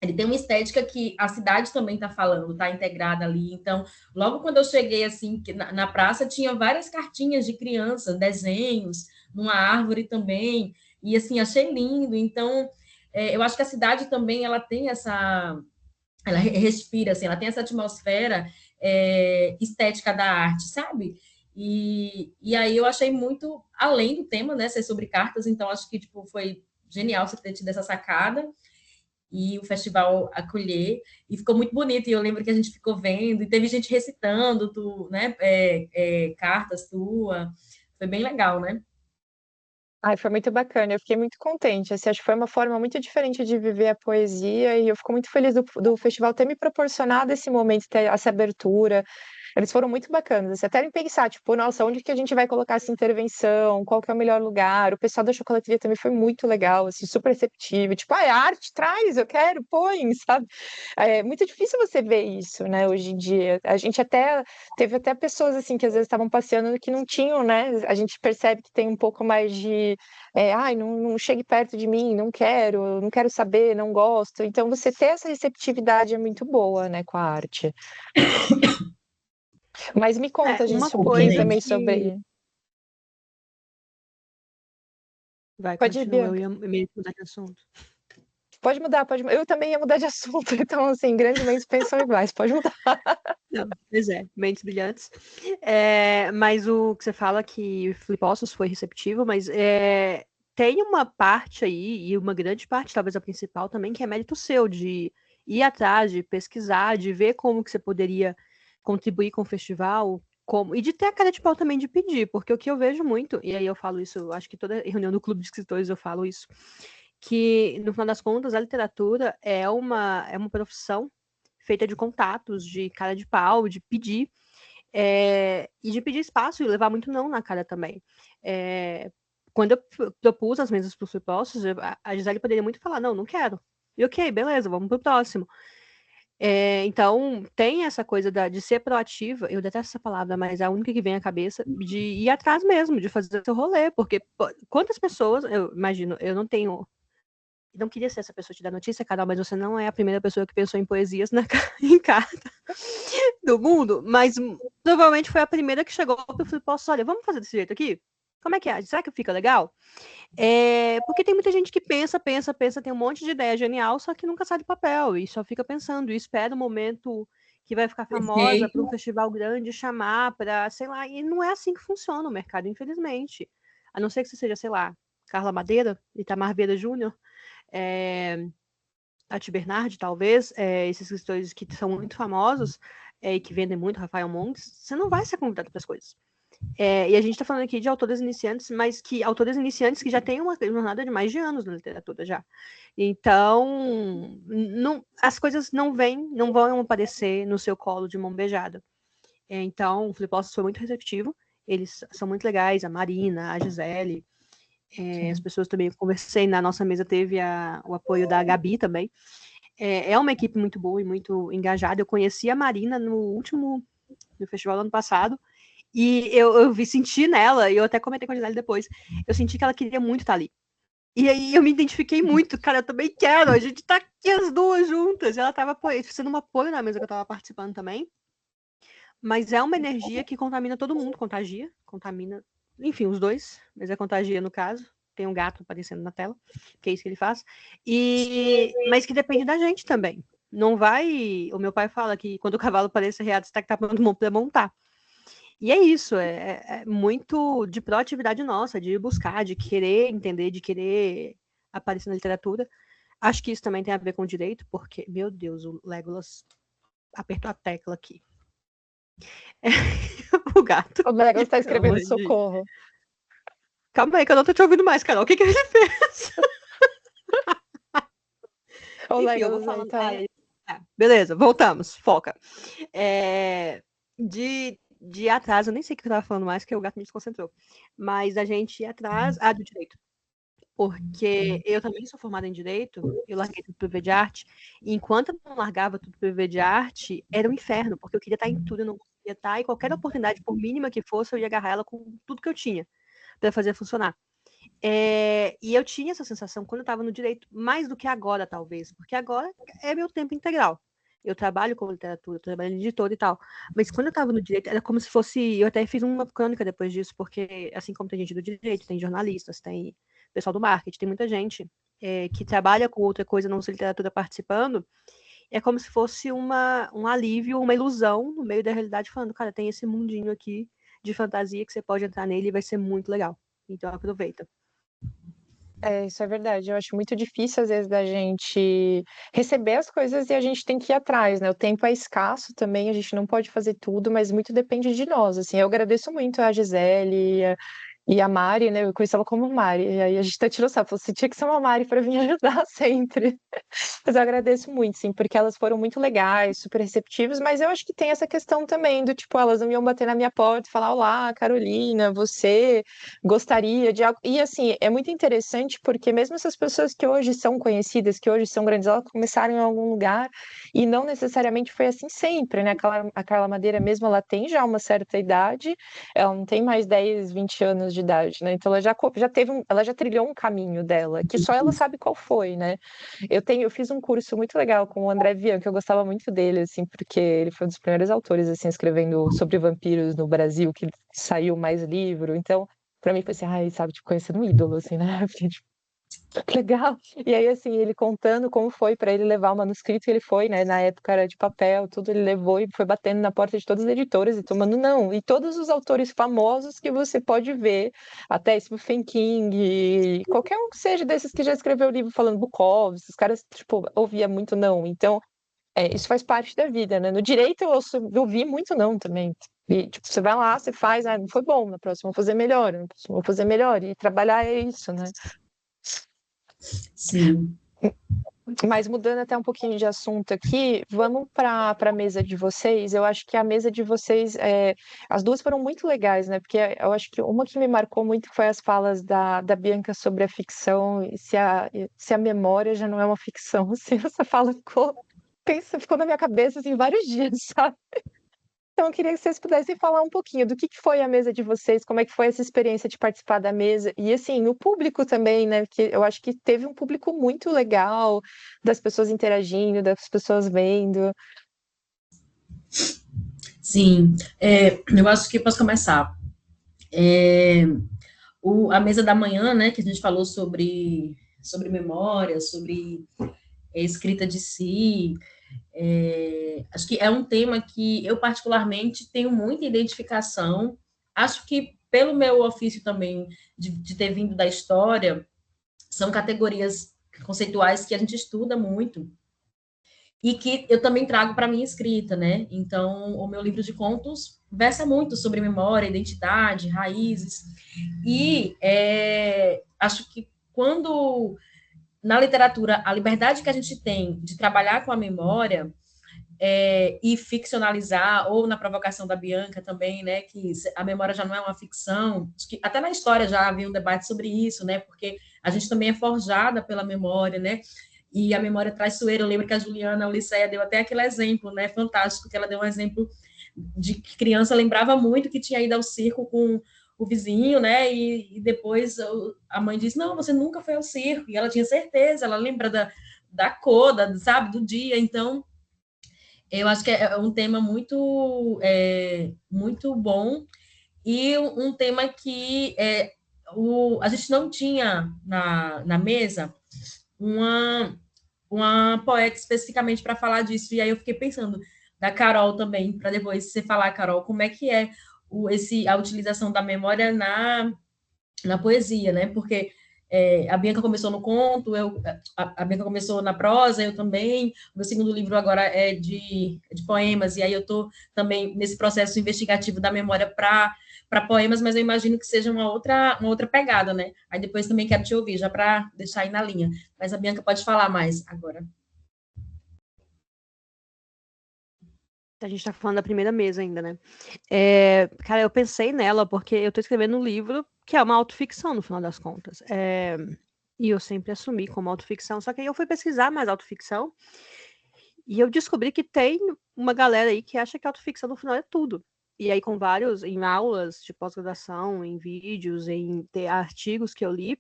Ele tem uma estética que a cidade também está falando, está integrada ali. Então, logo quando eu cheguei, assim, na praça, tinha várias cartinhas de crianças, desenhos, numa árvore também, e, assim, achei lindo. Então, eu acho que a cidade também, ela tem ela respira, assim, ela tem essa atmosfera estética da arte, sabe? E aí eu achei muito, além do tema, né, ser sobre cartas, então acho que, tipo, foi genial você ter tido essa sacada, e o festival acolher, e ficou muito bonito, e eu lembro que a gente ficou vendo, e teve gente recitando, né, cartas tua, foi bem legal, né? Ai, foi muito bacana, eu fiquei muito contente. Assim, acho que foi uma forma muito diferente de viver a poesia, e eu fico muito feliz do festival ter me proporcionado esse momento, ter essa abertura. Eles foram muito bacanas, assim, até em pensar, tipo, nossa, onde que a gente vai colocar essa intervenção? Qual que é o melhor lugar? O pessoal da chocolateria também foi muito legal, assim, super receptivo. Tipo, arte, traz, eu quero, põe, sabe? É muito difícil você ver isso, né, hoje em dia. A gente até teve até pessoas assim que às vezes estavam passeando que não tinham, né? A gente percebe que tem um pouco mais de ai, não chegue perto de mim, não quero saber, não gosto. Então você ter essa receptividade é muito boa, né, com a arte. Mas me conta, Uma gente, um pouquinho coisa também que. sobre. Vai, Pode ir, continua, eu Bianca. ia meio que mudar de assunto. Pode mudar, pode mudar. Eu também ia mudar de assunto, então, assim, grandes mentes pensam iguais, pode mudar. Não, pois é, mentes brilhantes. Mas o que você fala que Flipossos foi receptivo, mas tem uma parte aí, e uma grande parte, talvez a principal também, que é mérito seu, de ir atrás, de pesquisar, de ver como que você poderia contribuir com o festival, e de ter a cara de pau também de pedir, porque o que eu vejo muito, e aí eu falo isso, acho que toda reunião do Clube de Escritores eu falo isso, que no final das contas a literatura é uma profissão feita de contatos, de cara de pau, de pedir, e de pedir espaço e levar muito não na cara também. Quando eu propus as mesas para os propostos, a Gisele poderia muito falar, não quero. E ok, beleza, vamos pro próximo. Então, tem essa coisa de ser proativa, eu detesto essa palavra, mas é a única que vem à cabeça, de ir atrás mesmo, de fazer seu rolê, porque quantas pessoas, eu imagino, eu não queria ser essa pessoa te dar notícia, Carol, mas você não é a primeira pessoa que pensou em poesias em carta do mundo, mas provavelmente foi a primeira que chegou para o Filipe, olha, vamos fazer desse jeito aqui? Como é que é? Será que fica legal? Porque tem muita gente que pensa, tem um monte de ideia genial, só que nunca sai do papel, e só fica pensando, e espera o momento que vai ficar famosa para um festival grande chamar para, sei lá, e não é assim que funciona o mercado, infelizmente. A não ser que você seja, sei lá, Carla Madeira, Itamar Vieira Júnior, Tati Bernardi, talvez, esses escritores que são muito famosos e que vendem muito, Rafael Montes, você não vai ser convidado para as coisas. E a gente está falando aqui de autores iniciantes, mas que autores iniciantes que já têm uma jornada de mais de anos na literatura já. Então, as coisas não vão aparecer no seu colo de mão beijada. Então, o Filipostos foi muito receptivo, eles são muito legais, a Marina, a Gisele, as pessoas também, eu conversei, na nossa mesa teve o apoio da Gabi também. É uma equipe muito boa e muito engajada. Eu conheci a Marina no festival do ano passado, E eu senti nela, e eu até comentei com a Gisele depois, eu senti que ela queria muito estar ali. E aí eu me identifiquei muito, cara, eu também quero, a gente tá aqui as duas juntas. E ela tava sendo um apoio na mesa que eu tava participando também. Mas é uma energia que contamina todo mundo, contamina, enfim, os dois, mas é contagia no caso. Tem um gato aparecendo na tela, que é isso que ele faz. Mas que depende da gente também. Não vai. O meu pai fala que quando o cavalo aparece reado, você tá que tá pronto para montar. E é isso, é muito de proatividade nossa, de buscar, de querer entender, de querer aparecer na literatura. Acho que isso também tem a ver com o direito, porque, meu Deus, o Legolas apertou a tecla aqui. O gato. O Legolas tá Pelo amor escrevendo de Deus. socorro. Calma aí, que eu não tô te ouvindo mais, Carol. O que ele fez? O Enfim, eu vou Legolas falando. aí tá. Beleza, voltamos. Foca. De ir atrás, eu nem sei o que eu tava falando mais, porque o gato me desconcentrou. Mas a gente ir atrás. Do direito. Porque eu também sou formada em Direito, eu larguei tudo para ver de arte, e enquanto eu não largava tudo para ver de arte, era um inferno, porque eu queria estar em tudo, eu não conseguia estar, e qualquer oportunidade, por mínima que fosse, eu ia agarrar ela com tudo que eu tinha para fazer funcionar. E eu tinha essa sensação quando eu estava no Direito, mais do que agora, talvez, porque agora é meu tempo integral. Eu trabalho com literatura, trabalho em editora e tal. Mas quando eu estava no Direito, era como se fosse. Eu até fiz uma crônica depois disso, porque assim como tem gente do Direito, tem jornalistas, tem pessoal do marketing, tem muita gente que trabalha com outra coisa, não só literatura participando, é como se fosse um alívio, uma ilusão no meio da realidade, falando, cara, tem esse mundinho aqui de fantasia que você pode entrar nele e vai ser muito legal. Então aproveita. Isso é verdade. Eu acho muito difícil, às vezes, da gente receber as coisas e a gente tem que ir atrás, né? O tempo é escasso também, a gente não pode fazer tudo, mas muito depende de nós, assim. Eu agradeço muito a Gisele e a Mari, né? Eu conheci ela como Mari. E aí a gente tá tirando sarro. Falou assim, tinha que ser uma Mari para vir ajudar sempre. Mas eu agradeço muito, sim, porque elas foram muito legais, super receptivas, mas eu acho que tem essa questão também do tipo, elas não iam bater na minha porta e falar: Olá, Carolina, você gostaria de algo. E assim, é muito interessante porque mesmo essas pessoas que hoje são conhecidas, que hoje são grandes, elas começaram em algum lugar e não necessariamente foi assim sempre, né? A Carla Madeira mesmo, ela tem já uma certa idade, ela não tem mais 10, 20 anos de idade, né? Então ela já trilhou um caminho dela, que só ela sabe qual foi, né? Eu fiz um curso muito legal com o André Vian, que eu gostava muito dele, assim, porque ele foi um dos primeiros autores, assim, escrevendo sobre vampiros no Brasil, que saiu mais livro. Então, pra mim foi assim, ai, sabe, tipo, conhecendo um ídolo, assim, né? Eu fiquei, tipo, que legal. E aí, assim, ele contando como foi para ele levar o manuscrito, ele foi, né? Na época era de papel, tudo, ele levou e foi batendo na porta de todas as editoras e tomando não. E todos os autores famosos que você pode ver, até Stephen King, qualquer um que seja desses que já escreveu livro falando Bukowski, os caras, tipo, ouvia muito não. Então, isso faz parte da vida, né? No direito eu ouvi muito não também. E, tipo, você vai lá, você faz, não foi bom, na próxima eu vou fazer melhor, na próxima eu vou fazer melhor. E trabalhar é isso, né? Sim. Mas mudando até um pouquinho de assunto aqui, vamos para a mesa de vocês. Eu acho que a mesa de vocês, as duas foram muito legais, né? Porque eu acho que uma que me marcou muito foi as falas da Bianca sobre a ficção, e se a memória já não é uma ficção. Assim, essa fala ficou na minha cabeça assim, vários dias, sabe? Então, eu queria que vocês pudessem falar um pouquinho do que foi a mesa de vocês, como é que foi essa experiência de participar da mesa, e assim, o público também, né? Que eu acho que teve um público muito legal, das pessoas interagindo, das pessoas vendo. Sim, eu acho que posso começar. A mesa da manhã, né, que a gente falou sobre memória, sobre escrita de si, acho que é um tema que eu particularmente tenho muita identificação. Acho que pelo meu ofício também de ter vindo da história, são categorias conceituais que a gente estuda muito e que eu também trago para minha escrita, né? Então, o meu livro de contos versa muito sobre memória, identidade, raízes, e acho que quando na literatura a liberdade que a gente tem de trabalhar com a memória e ficcionalizar, ou na provocação da Bianca também, né, que a memória já não é uma ficção, acho que até na história já havia um debate sobre isso, né, porque a gente também é forjada pela memória, né, e a memória traiçoeira. Eu lembro que a Juliana Ulisseia deu até aquele exemplo, né, fantástico, que ela deu um exemplo de criança lembrava muito que tinha ido ao circo com o vizinho, né? E depois a mãe disse, não, você nunca foi ao circo. E ela tinha certeza, ela lembra da cor, sabe, do dia. Então, eu acho que é um tema muito bom e um tema que a gente não tinha na mesa uma poeta especificamente para falar disso. E aí eu fiquei pensando da Carol também, para depois você falar, Carol, como é que é a utilização da memória na poesia, né? Porque a Bianca começou no conto, a Bianca começou na prosa, eu também. O meu segundo livro agora é de poemas, e aí eu estou também nesse processo investigativo da memória para poemas, mas eu imagino que seja uma outra pegada, né? Aí depois também quero te ouvir, já para deixar aí na linha. Mas a Bianca pode falar mais agora. A gente tá falando da primeira mesa ainda, né? Cara, eu pensei nela porque eu tô escrevendo um livro que é uma autoficção, no final das contas. E eu sempre assumi como autoficção, só que aí eu fui pesquisar mais autoficção e eu descobri que tem uma galera aí que acha que autoficção no final é tudo. E aí, em aulas de pós-graduação, em vídeos, em artigos que eu li,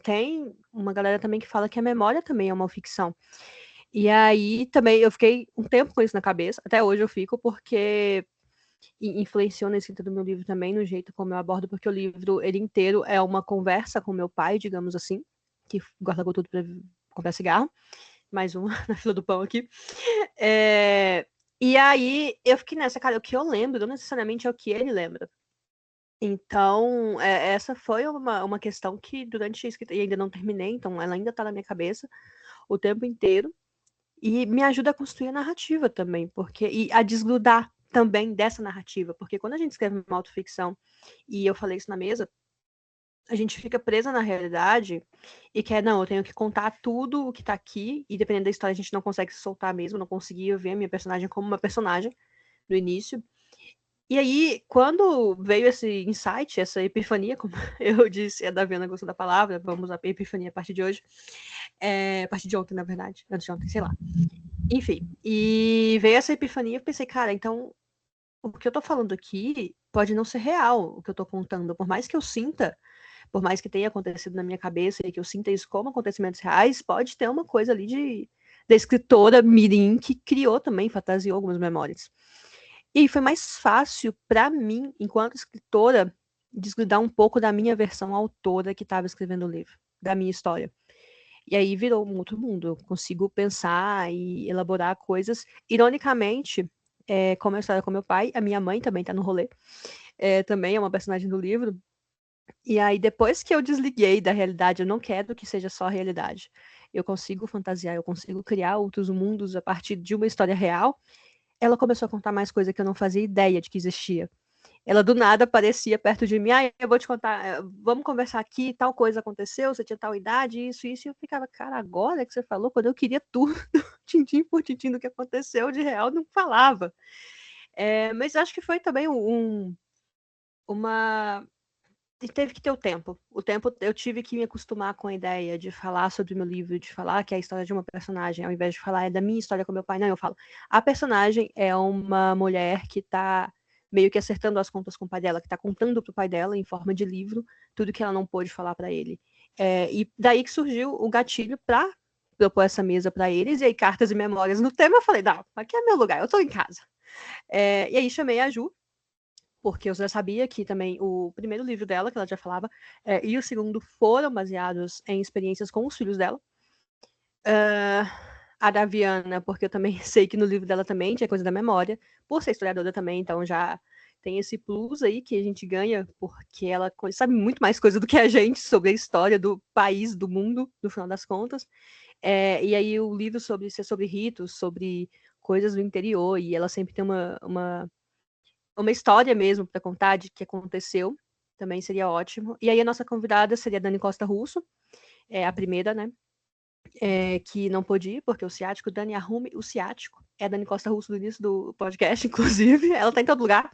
tem uma galera também que fala que a memória também é uma ficção. E aí também eu fiquei um tempo com isso na cabeça, até hoje eu fico, porque influenciou na escrita do meu livro também, no jeito como eu abordo, porque o livro, ele inteiro, é uma conversa com meu pai, digamos assim, que guardou tudo para comprar cigarro, mais uma na fila do pão aqui. E aí eu fiquei nessa, cara, o que eu lembro não necessariamente é o que ele lembra. Então, essa foi uma questão que durante a escrita, e ainda não terminei, então ela ainda tá na minha cabeça o tempo inteiro, e me ajuda a construir a narrativa também, e a desgrudar também dessa narrativa, porque quando a gente escreve uma autoficção, e eu falei isso na mesa, a gente fica presa na realidade e quer, não, eu tenho que contar tudo o que tá aqui, e dependendo da história a gente não consegue se soltar mesmo, não conseguia ver a minha personagem como uma personagem no início. E aí, quando veio esse insight, essa epifania, como eu disse, a Daviana gostou da palavra, vamos usar epifania a partir de hoje, a partir de ontem, na verdade, antes de ontem, sei lá. Enfim, e veio essa epifania, eu pensei, cara, então, o que eu tô falando aqui pode não ser real, o que eu tô contando, por mais que eu sinta, por mais que tenha acontecido na minha cabeça e que eu sinta isso como acontecimentos reais, pode ter uma coisa ali da escritora mirim que criou também, fantasiou algumas memórias. E foi mais fácil para mim, enquanto escritora, desgrudar um pouco da minha versão autora que estava escrevendo o livro, da minha história. E aí virou um outro mundo. Eu consigo pensar e elaborar coisas. Ironicamente, como a história com meu pai, a minha mãe também está no rolê. Também é uma personagem do livro. E aí, depois que eu desliguei da realidade, eu não quero que seja só a realidade. Eu consigo fantasiar, eu consigo criar outros mundos a partir de uma história real. Ela começou a contar mais coisa que eu não fazia ideia de que existia. Ela do nada aparecia perto de mim, eu vou te contar, vamos conversar aqui, tal coisa aconteceu, você tinha tal idade, isso, e eu ficava, cara, agora que você falou, quando eu queria tudo, tintim por tintim do que aconteceu, de real não falava. Mas acho que foi também uma... Teve que ter o tempo. Eu tive que me acostumar com a ideia de falar sobre o meu livro, de falar que é a história de uma personagem, ao invés de falar da minha história com meu pai. Não, eu falo, a personagem é uma mulher que tá meio que acertando as contas com o pai dela, que tá contando pro pai dela, em forma de livro, tudo que ela não pôde falar para ele. E daí que surgiu o gatilho para propor essa mesa para eles, e aí cartas e memórias no tema, eu falei, não, aqui é meu lugar, eu tô em casa. E aí chamei a Ju, porque eu já sabia que também o primeiro livro dela, que ela já falava, e o segundo foram baseados em experiências com os filhos dela. A Daviana, porque eu também sei que no livro dela também tinha coisa da memória, por ser historiadora também, então já tem esse plus aí que a gente ganha, porque ela sabe muito mais coisa do que a gente sobre a história do país, do mundo, no final das contas. E aí o livro ser sobre ritos, sobre coisas do interior, e ela sempre tem uma história mesmo para contar de que aconteceu, também seria ótimo. E aí a nossa convidada seria a Dani Costa Russo, a primeira, né? Que não pôde ir, porque o ciático, Dani, arrume o ciático. É a Dani Costa Russo do início do podcast, inclusive. Ela tá em todo lugar.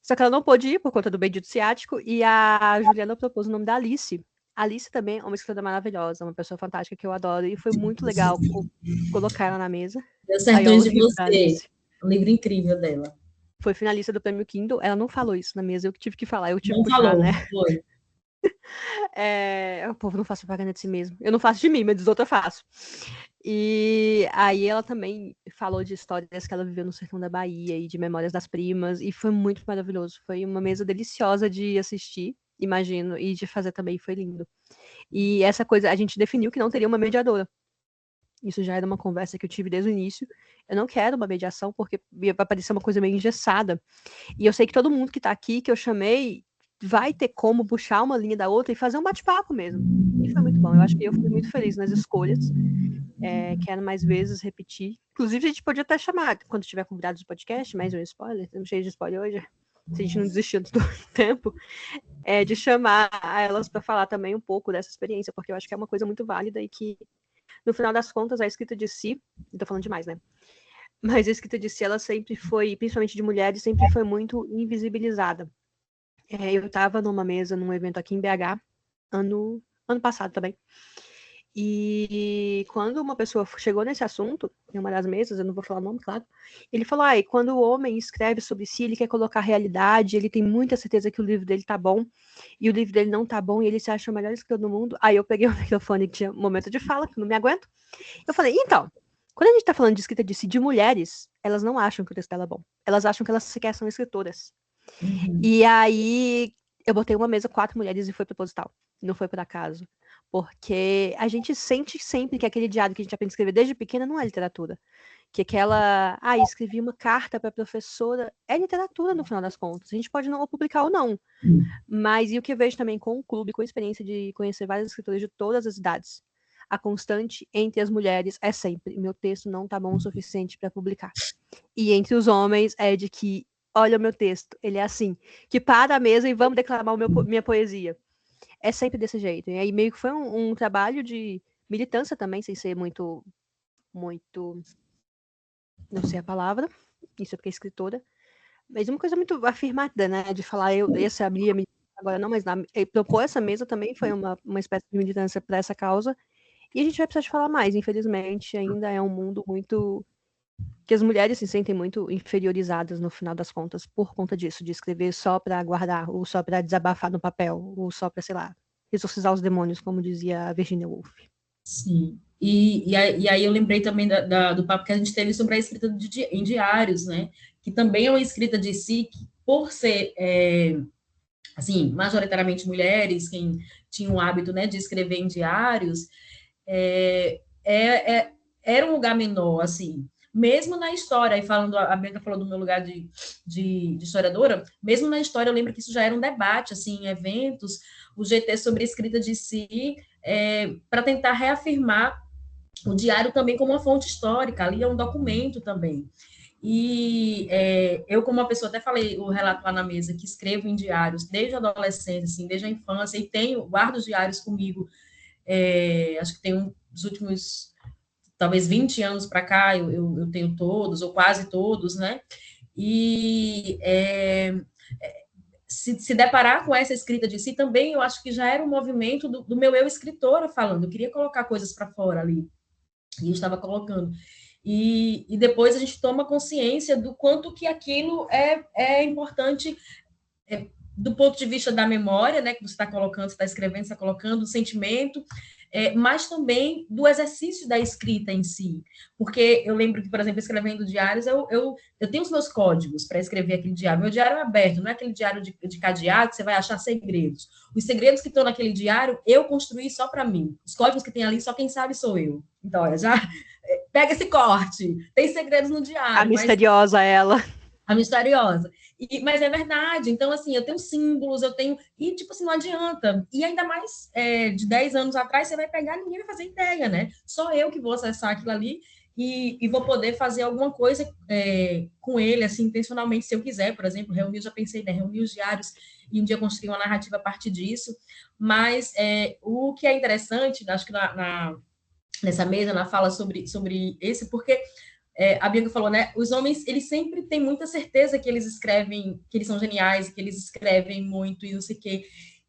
Só que ela não pôde ir por conta do bendito ciático, e a Juliana propôs o nome da Alice. A Alice também é uma escritora maravilhosa, uma pessoa fantástica que eu adoro, e foi muito legal colocar ela na mesa. Deu certo de você. Um livro incrível dela. Foi finalista do Prêmio Kindle. Ela não falou isso na mesa, eu que tive que falar, eu tive Não que puxar, falou, né? foi. O povo não faz propaganda de si mesmo. Eu não faço de mim, mas dos outros eu faço. E aí ela também falou de histórias que ela viveu no sertão da Bahia e de memórias das primas, e foi muito maravilhoso. Foi uma mesa deliciosa de assistir, imagino, e de fazer também, foi lindo. E essa coisa, a gente definiu que não teria uma mediadora. Isso já era uma conversa que eu tive desde o início. Eu não quero uma mediação, porque vai parecer uma coisa meio engessada. E eu sei que todo mundo que tá aqui, que eu chamei, vai ter como puxar uma linha da outra e fazer um bate-papo mesmo. E foi muito bom. Eu acho que eu fui muito feliz nas escolhas. Quero mais vezes repetir. Inclusive, a gente podia até chamar, quando tiver convidados do podcast, mais um spoiler, estamos cheios de spoiler hoje, se a gente não desistir do tempo, de chamar elas para falar também um pouco dessa experiência, porque eu acho que é uma coisa muito válida e que, no final das contas, a escrita de si, eu tô falando demais, né? Mas a escrita de si, ela sempre foi, principalmente de mulheres, sempre foi muito invisibilizada. Eu estava numa mesa, num evento aqui em BH, ano passado também. E quando uma pessoa chegou nesse assunto, em uma das mesas, eu não vou falar o nome, claro, ele falou, quando o homem escreve sobre si, ele quer colocar realidade, ele tem muita certeza que o livro dele tá bom, e o livro dele não tá bom, e ele se acha o melhor escritor do mundo. Aí eu peguei o microfone, que tinha um momento de fala, que eu não me aguento, eu falei, então, quando a gente tá falando de escrita de si, de mulheres, elas não acham que o texto dela é bom, elas acham que elas sequer são escritoras. E aí, eu botei uma mesa, 4 mulheres, e foi proposital, não foi por acaso. Porque a gente sente sempre que aquele diário que a gente aprende a escrever desde pequena não é literatura. Que aquela, escrevi uma carta para a professora, é literatura no final das contas. A gente pode não publicar ou não. Mas e o que eu vejo também com o clube, com a experiência de conhecer vários escritores de todas as idades, a constante entre as mulheres é sempre, meu texto não tá bom o suficiente para publicar. E entre os homens é de que, olha o meu texto, ele é assim, que para a mesa e vamos declamar minha poesia. É sempre desse jeito. E aí meio que foi um trabalho de militância também, sem ser muito, não sei a palavra, isso é porque é escritora, mas uma coisa muito afirmada, né, de falar, eu abrir a militância, agora não, mas propor essa mesa também foi uma espécie de militância para essa causa, e a gente vai precisar de falar mais, infelizmente, ainda é um mundo muito, que as mulheres se sentem muito inferiorizadas no final das contas, por conta disso, de escrever só para guardar, ou só para desabafar no papel, ou só para, sei lá, exorcizar os demônios, como dizia a Virginia Woolf. Sim. E aí eu lembrei também do papo que a gente teve sobre a escrita em diários, né? Que também é uma escrita de si, que por ser, assim, majoritariamente mulheres, quem tinha o hábito, né, de escrever em diários, era um lugar menor, assim. Mesmo na história, e falando, a Bianca falou do meu lugar de historiadora, mesmo na história eu lembro que isso já era um debate, assim, em eventos, o GT sobre a escrita de si, para tentar reafirmar o diário também como uma fonte histórica, ali é um documento também. E eu, como uma pessoa, até falei o relato lá na mesa, que escrevo em diários desde a adolescência, assim, desde a infância, e guardo os diários comigo, acho que tem os últimos, talvez 20 anos para cá, eu tenho todos, ou quase todos, né? E se deparar com essa escrita de si, também eu acho que já era um movimento do meu eu escritora falando, eu queria colocar coisas para fora ali, e eu estava colocando. E depois a gente toma consciência do quanto que aquilo é importante do ponto de vista da memória, né, que você está colocando, você está escrevendo, você está colocando, do sentimento, mas também do exercício da escrita em si. Porque eu lembro que, por exemplo, escrevendo diários, eu tenho os meus códigos para escrever aquele diário. Meu diário é aberto, não é aquele diário de cadeado que você vai achar segredos. Os segredos que estão naquele diário, eu construí só para mim. Os códigos que tem ali, só quem sabe sou eu. Então, olha, já pega esse corte. Tem segredos no diário. A misteriosa ela. A misteriosa. Mas é verdade. Então, assim, eu tenho símbolos, eu tenho... E, tipo assim, não adianta. E ainda mais de 10 anos atrás, você vai pegar, ninguém vai fazer ideia, né? Só eu que vou acessar aquilo ali e vou poder fazer alguma coisa com ele, assim, intencionalmente, se eu quiser. Por exemplo, reunir, já pensei, né? Reunir os diários e um dia construir uma narrativa a partir disso. Mas o que é interessante, acho que nessa mesa, na fala sobre esse, porque... a Bianca falou, né? Os homens, eles sempre têm muita certeza que eles escrevem, que eles são geniais, que eles escrevem muito e não sei o quê.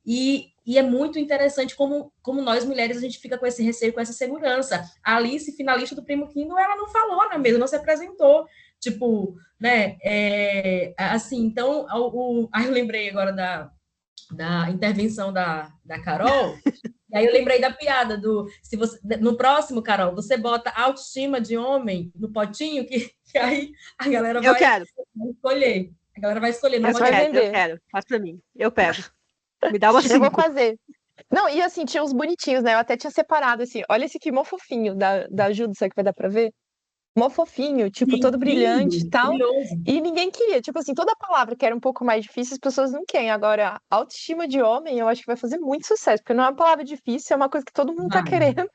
E é muito interessante como nós, mulheres, a gente fica com esse receio, com essa segurança. A Alice, finalista do Prêmio Kindle, ela não falou na mesa, não se apresentou. Tipo, né? Assim, então, aí eu lembrei agora da intervenção da Carol, e aí eu lembrei da piada se você, no próximo, Carol, você bota autoestima de homem no potinho, que aí a galera Eu vai quero, escolher. A galera vai escolher no Essa eu vai potinho. quero, eu vender. quero. Faz pra mim. Eu pego. Me dá umas Eu vou 5. fazer. Não, e assim, tinha uns bonitinhos, né? Eu até tinha separado, assim, olha esse aqui, mó fofinho, da ajuda, será que vai dar pra ver? Mó fofinho, tipo, Sim, todo brilhante e lindo, tal. brilhoso. E ninguém queria. Tipo assim, toda palavra que era um pouco mais difícil, as pessoas não querem. Agora, autoestima de homem, eu acho que vai fazer muito sucesso, porque não é uma palavra difícil, é uma coisa que todo mundo tá Vai. querendo.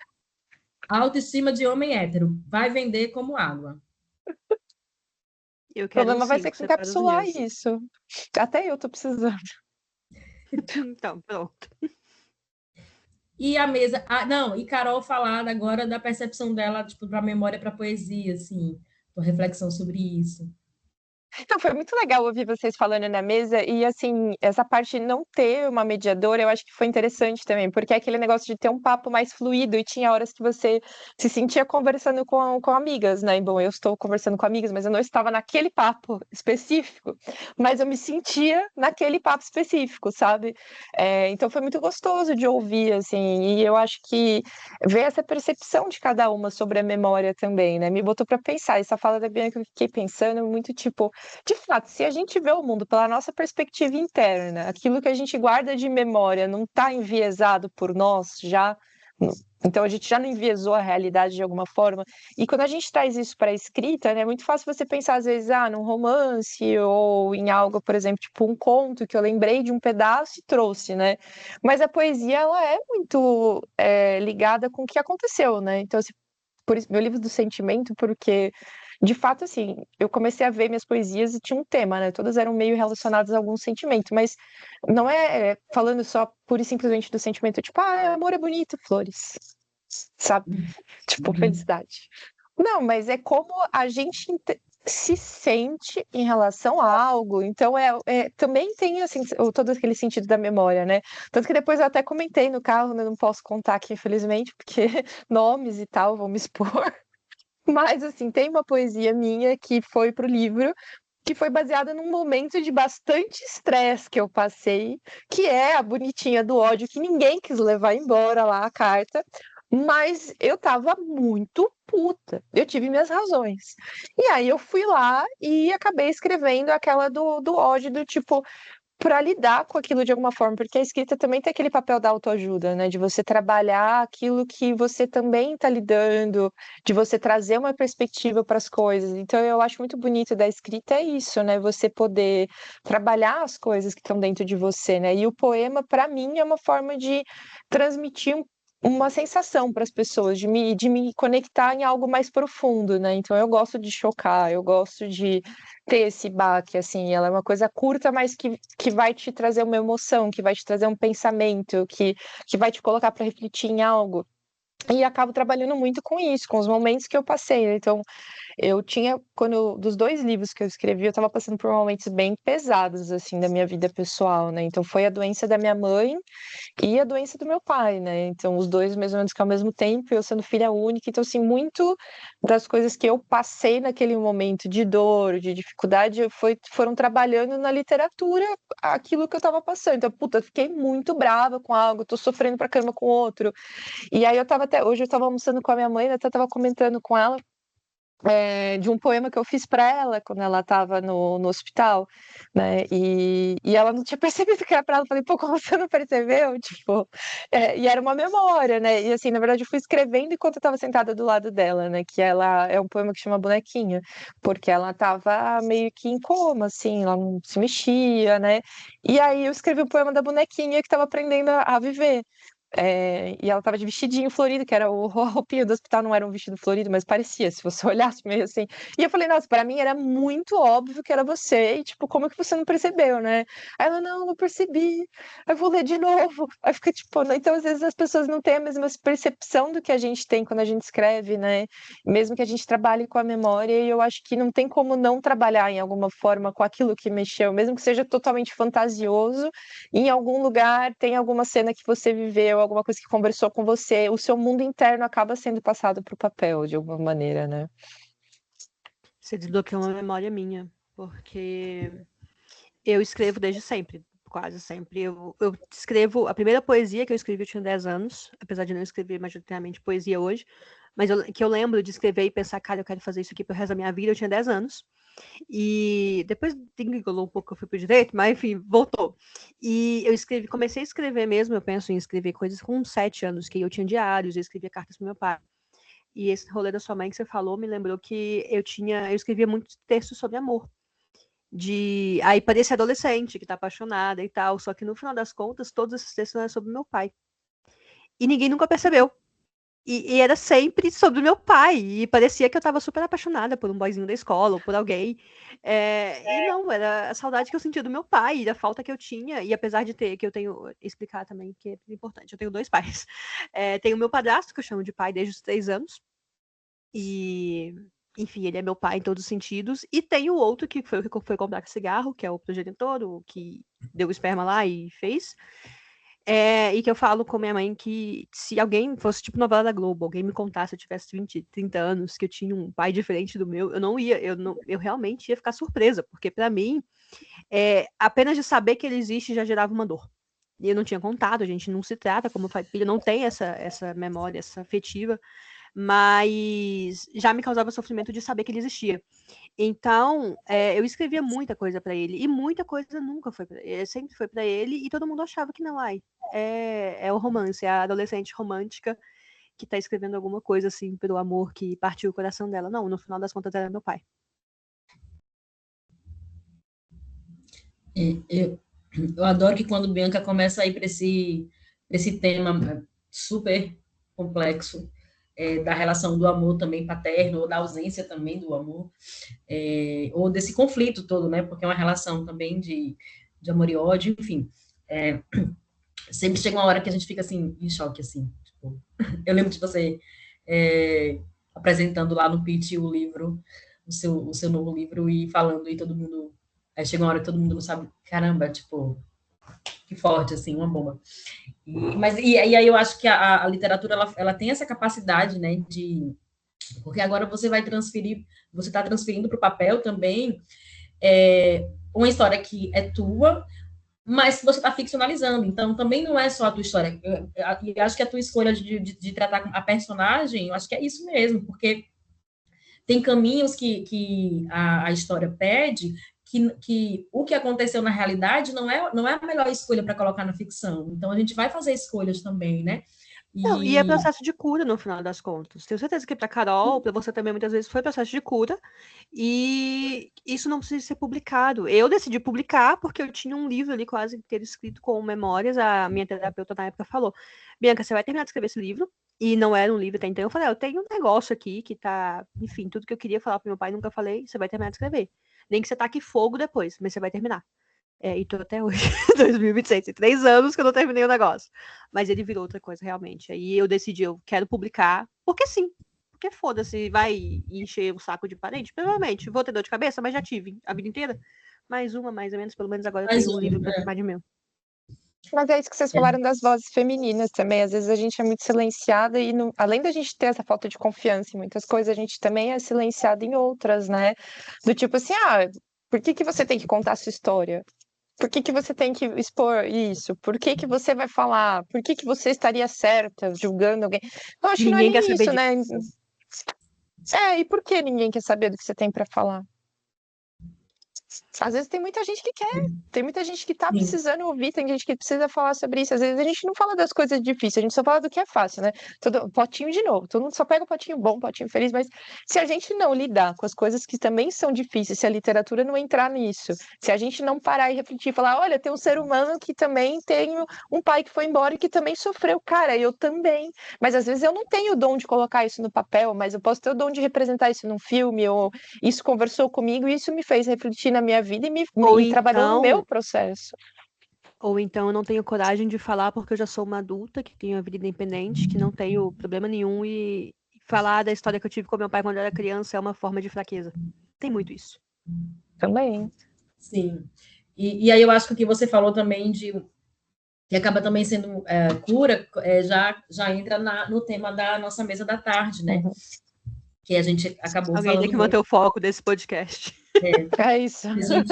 A autoestima de homem hétero vai vender como água. Eu O quero uns problema vai ser 5, que separa os encapsular meus. isso. Até eu tô precisando. Então, pronto. E a mesa. Não, e Carol falar agora da percepção dela, tipo, para memória, para poesia, assim, uma reflexão sobre isso. Então, foi muito legal ouvir vocês falando na mesa e, assim, essa parte de não ter uma mediadora, eu acho que foi interessante também, porque é aquele negócio de ter um papo mais fluido e tinha horas que você se sentia conversando com amigas, né? E, bom, eu estou conversando com amigas, mas eu não estava naquele papo específico, mas eu me sentia naquele papo específico, sabe? Então, foi muito gostoso de ouvir, assim, e eu acho que ver essa percepção de cada uma sobre a memória também, né? Me botou para pensar. Essa fala da Bianca, eu fiquei pensando muito, tipo, de fato, se a gente vê o mundo pela nossa perspectiva interna, aquilo que a gente guarda de memória não está enviesado por nós já, então a gente já não enviesou a realidade de alguma forma. E quando a gente traz isso para a escrita, né, é muito fácil você pensar às vezes, num romance ou em algo, por exemplo, tipo um conto que eu lembrei de um pedaço e trouxe, né? Mas a poesia ela é muito ligada com o que aconteceu, né? Então, por isso, meu livro do sentimento, porque de fato, assim, eu comecei a ver minhas poesias e tinha um tema, né? Todas eram meio relacionadas a algum sentimento, mas não é falando só pura e simplesmente do sentimento, tipo, amor é bonito, flores, sabe? Tipo, Uhum. felicidade. Não, mas é como a gente se sente em relação a algo. Então, também tem assim, todo aquele sentido da memória, né? Tanto que depois eu até comentei no carro, né? Não posso contar aqui, infelizmente, porque nomes e tal vão me expor. Mas, assim, tem uma poesia minha que foi pro livro, que foi baseada num momento de bastante estresse que eu passei, que é a bonitinha do ódio, que ninguém quis levar embora lá a carta, mas eu tava muito puta. Eu tive minhas razões. E aí eu fui lá e acabei escrevendo aquela do ódio, do tipo, para lidar com aquilo de alguma forma, porque a escrita também tem aquele papel da autoajuda, né? De você trabalhar aquilo que você também está lidando, de você trazer uma perspectiva para as coisas. Então, eu acho muito bonito da escrita é isso, né? Você poder trabalhar as coisas que estão dentro de você, né? E o poema, para mim, é uma forma de transmitir uma sensação para as pessoas, de me conectar em algo mais profundo, né? Então, eu gosto de chocar, eu gosto de ter esse baque, assim, ela é uma coisa curta, mas que vai te trazer uma emoção, que vai te trazer um pensamento, que vai te colocar para refletir em algo. E acabo trabalhando muito com isso, com os momentos que eu passei, né? Então, eu tinha, dos 2 livros que eu escrevi, eu estava passando por momentos bem pesados, assim, da minha vida pessoal, né? Então, foi a doença da minha mãe e a doença do meu pai, né? Então, os dois mais ou menos que ao mesmo tempo, eu sendo filha única, então, assim, muito das coisas que eu passei naquele momento de dor, de dificuldade, foram trabalhando na literatura aquilo que eu estava passando. Então, puta, eu fiquei muito brava com algo, tô sofrendo pra caramba com outro. E aí hoje eu estava almoçando com a minha mãe, eu até estava comentando com ela de um poema que eu fiz para ela quando ela estava no hospital, né? E ela não tinha percebido que era para ela. Eu falei, pô, como você não percebeu? Tipo, e era uma memória, né? E assim, na verdade, eu fui escrevendo enquanto eu estava sentada do lado dela, né? Que ela é um poema que chama Bonequinha, porque ela estava meio que em coma, assim, ela não se mexia, né? E aí eu escrevi o poema da bonequinha que estava aprendendo a viver. E ela tava de vestidinho florido, que era a roupinha do hospital, não era um vestido florido, mas parecia, se você olhasse meio assim. E eu falei, nossa, pra mim era muito óbvio que era você, e tipo, como que você não percebeu, né? Aí ela, não percebi, aí eu vou ler de novo. Aí fica tipo, então às vezes as pessoas não têm a mesma percepção do que a gente tem quando a gente escreve, né? Mesmo que a gente trabalhe com a memória, e eu acho que não tem como não trabalhar em alguma forma com aquilo que mexeu, mesmo que seja totalmente fantasioso, em algum lugar tem alguma cena que você viveu, alguma coisa que conversou com você, o seu mundo interno acaba sendo passado para o papel de alguma maneira, né? Você desbloqueou uma memória minha, porque eu escrevo desde sempre, quase sempre. Eu escrevo, a primeira poesia que eu escrevi eu tinha 10 anos, apesar de não escrever majoritariamente poesia hoje, mas que eu lembro de escrever e pensar, cara, eu quero fazer isso aqui pro resto da minha vida, eu tinha 10 anos. E depois engolou um pouco, eu fui pro direito, mas enfim, voltou. E eu comecei a escrever mesmo, eu penso em escrever coisas com uns 7 anos, que eu tinha diários, eu escrevia cartas pro meu pai. E esse rolê da sua mãe que você falou me lembrou que eu escrevia muitos textos sobre amor. Aí parecia adolescente, que tá apaixonada e tal, só que no final das contas, todos esses textos eram sobre meu pai. E ninguém nunca percebeu. E era sempre sobre o meu pai. E parecia que eu tava super apaixonada por um boyzinho da escola ou por alguém. E não, era a saudade que eu sentia do meu pai, e da falta que eu tinha. E apesar de ter, que eu tenho, explicar também, que é importante, eu tenho 2 pais. Tenho o meu padrasto, que eu chamo de pai desde os 3 anos. E, enfim, ele é meu pai em todos os sentidos. E tem o outro que foi comprar cigarro, que é o progenitor, o que deu o esperma lá e fez. E que eu falo com minha mãe que se alguém fosse tipo novela da Globo, alguém me contasse, eu tivesse 20, 30 anos, que eu tinha um pai diferente do meu, eu realmente ia ficar surpresa, porque para mim, apenas de saber que ele existe já gerava uma dor. E eu não tinha contato, a gente não se trata como pai e filho, não tem essa memória, essa afetiva, mas já me causava sofrimento de saber que ele existia. Então, eu escrevia muita coisa para ele, e muita coisa nunca foi para ele, sempre foi para ele, e todo mundo achava que não, é o romance, é a adolescente romântica que tá escrevendo alguma coisa assim pelo amor que partiu o coração dela. Não, no final das contas era meu pai. Eu adoro que quando Bianca começa a ir para esse tema super complexo, da relação do amor também paterno, ou da ausência também do amor, ou desse conflito todo, né? Porque é uma relação também de amor e ódio, enfim. Sempre chega uma hora que a gente fica assim, em choque, assim. Tipo, eu lembro de você apresentando lá no pitch o livro, o seu novo livro, e falando, e todo mundo. Aí chega uma hora que todo mundo não sabe, caramba, tipo, que forte, assim, uma bomba. E aí eu acho que a literatura, ela tem essa capacidade, né, porque agora você está transferindo para o papel também uma história que é tua, mas que você está ficcionalizando. Então, também não é só a tua história. Eu acho que a tua escolha de tratar a personagem, eu acho que é isso mesmo, porque tem caminhos que a história pede que o que aconteceu na realidade não é a melhor escolha para colocar na ficção. Então, a gente vai fazer escolhas também, né? Não, e é processo de cura no final das contas. Tenho certeza que para Carol, para você também muitas vezes foi processo de cura, e isso não precisa ser publicado. Eu decidi publicar porque eu tinha um livro ali quase inteiro escrito com memórias. A minha terapeuta na época falou: Bianca, você vai terminar de escrever esse livro. E não era um livro até então. Eu falei: eu tenho um negócio aqui que tá, enfim, tudo que eu queria falar pro meu pai, nunca falei. Você vai terminar de escrever. Nem que você taque fogo depois, mas você vai terminar. E tô até hoje, 2026, 3 anos que eu não terminei o negócio. Mas ele virou outra coisa, realmente. Aí eu decidi, eu quero publicar, porque sim. Porque foda-se, vai encher o saco de parente? Provavelmente. Vou ter dor de cabeça, mas já tive a vida inteira. Mais uma, mais ou menos, pelo menos agora eu tenho um livro pra chamar de meu. Mas é isso que vocês falaram das vozes femininas também. Às vezes a gente é muito silenciada e, além da gente ter essa falta de confiança em muitas coisas, a gente também é silenciada em outras, né? Do tipo assim, por que que você tem que contar a sua história? Por que que você tem que expor isso? Por que que você vai falar? Por que que você estaria certa julgando alguém? Eu acho que não é Ninguém quer nem saber isso, né? disso. E por que ninguém quer saber do que você tem para falar? Às vezes tem muita gente que quer, tem muita gente que tá precisando ouvir, tem gente que precisa falar sobre isso. Às vezes a gente não fala das coisas difíceis, a gente só fala do que é fácil, né? Potinho de novo, todo mundo só pega o potinho bom, potinho feliz, mas se a gente não lidar com as coisas que também são difíceis, se a literatura não entrar nisso, se a gente não parar e refletir, falar, olha, tem um ser humano que também tem um pai que foi embora e que também sofreu, cara, eu também. Mas às vezes eu não tenho o dom de colocar isso no papel, mas eu posso ter o dom de representar isso num filme, ou isso conversou comigo e isso me fez refletir na minha vida e trabalhou no meu processo. Ou então eu não tenho coragem de falar porque eu já sou uma adulta, que tenho uma vida independente, que não tenho problema nenhum, e falar da história que eu tive com meu pai quando eu era criança é uma forma de fraqueza. Tem muito isso. Também. Sim. E aí eu acho que o que você falou também que acaba também sendo cura, já entra no tema da nossa mesa da tarde, né? que a gente acabou Alguém tem falando que muito. manter o foco desse podcast. É isso. A gente...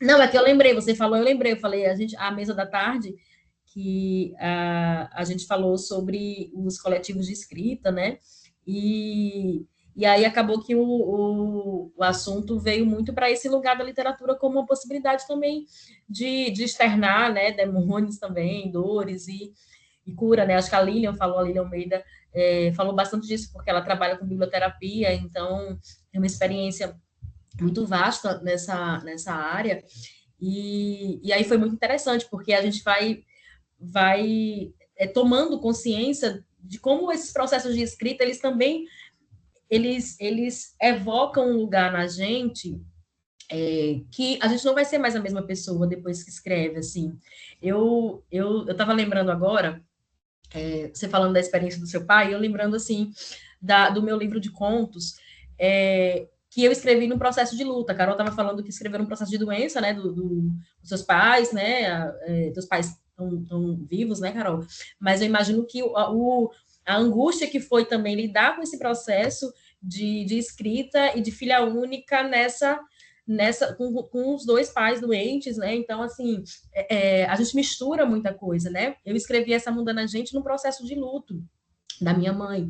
Não, é que eu lembrei, você falou, eu lembrei, eu falei, a mesa da tarde, que a gente falou sobre os coletivos de escrita, né? E aí acabou que o assunto veio muito para esse lugar da literatura como uma possibilidade também de externar, né? Demônios também, dores e cura, né? Acho que a Lilian Almeida, falou bastante disso, porque ela trabalha com biblioterapia, então tem uma experiência muito vasta nessa área, e aí foi muito interessante, porque a gente vai tomando consciência de como esses processos de escrita, eles também, eles evocam um lugar na gente, que a gente não vai ser mais a mesma pessoa depois que escreve, assim. Eu estava lembrando agora, você falando da experiência do seu pai, eu lembrando, assim, do meu livro de contos, que eu escrevi no processo de luta. A Carol estava falando que escreveu no processo de doença, né, dos seus pais, né, teus pais estão vivos, né, Carol? Mas eu imagino que a angústia que foi também lidar com esse processo de escrita e de filha única com os dois pais doentes, né? Então, assim, a gente mistura muita coisa, né? Eu escrevi essa Mundana Gente no processo de luto da minha mãe.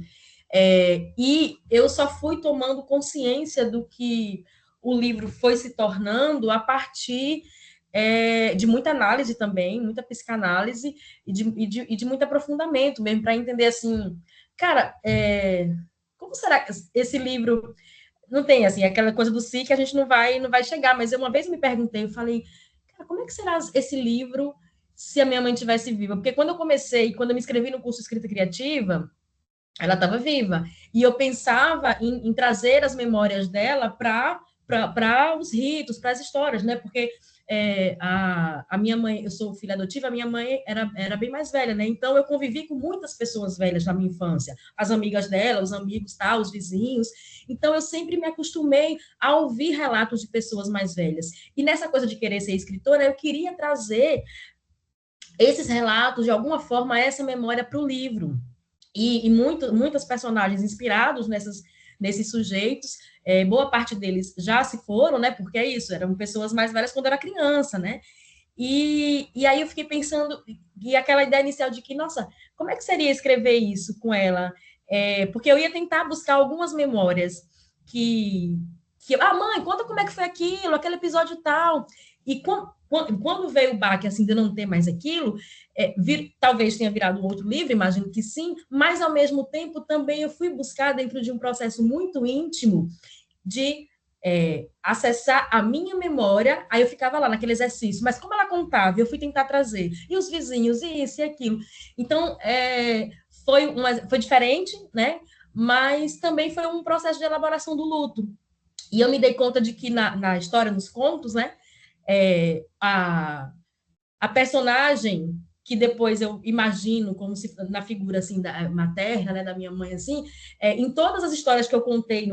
E eu só fui tomando consciência do que o livro foi se tornando a partir de muita análise também, muita psicanálise e de muito aprofundamento mesmo, para entender assim, cara, como será que esse livro não tem assim aquela coisa do si que a gente não vai chegar, mas uma vez me perguntei, eu falei, cara, como é que será esse livro se a minha mãe tivesse viva? Porque quando eu me inscrevi no curso de escrita criativa, ela estava viva. E eu pensava em trazer as memórias dela para os ritos, para as histórias, né? Porque a minha mãe, eu sou filha adotiva, a minha mãe era bem mais velha, né? Então eu convivi com muitas pessoas velhas na minha infância, as amigas dela, os amigos, tal, os vizinhos. Então eu sempre me acostumei a ouvir relatos de pessoas mais velhas. E nessa coisa de querer ser escritora, eu queria trazer esses relatos, de alguma forma, essa memória para o livro. E muitas personagens inspirados nesses sujeitos, boa parte deles já se foram, né? Porque é isso, eram pessoas mais velhas quando era criança, né? E aí eu fiquei pensando, e aquela ideia inicial de que, nossa, como é que seria escrever isso com ela? Porque eu ia tentar buscar algumas memórias mãe, conta como é que foi aquilo, aquele episódio tal. E quando veio o baque, assim, de não ter mais aquilo, talvez tenha virado um outro livro, imagino que sim, mas ao mesmo tempo também eu fui buscar dentro de um processo muito íntimo de acessar a minha memória, aí eu ficava lá naquele exercício, mas como ela contava, eu fui tentar trazer, e os vizinhos, e isso e aquilo. Então, foi diferente, né? Mas também foi um processo de elaboração do luto. E eu me dei conta de que na história, nos contos, né? A personagem que depois eu imagino como se na figura assim materna, né, da minha mãe assim, em todas as histórias que eu contei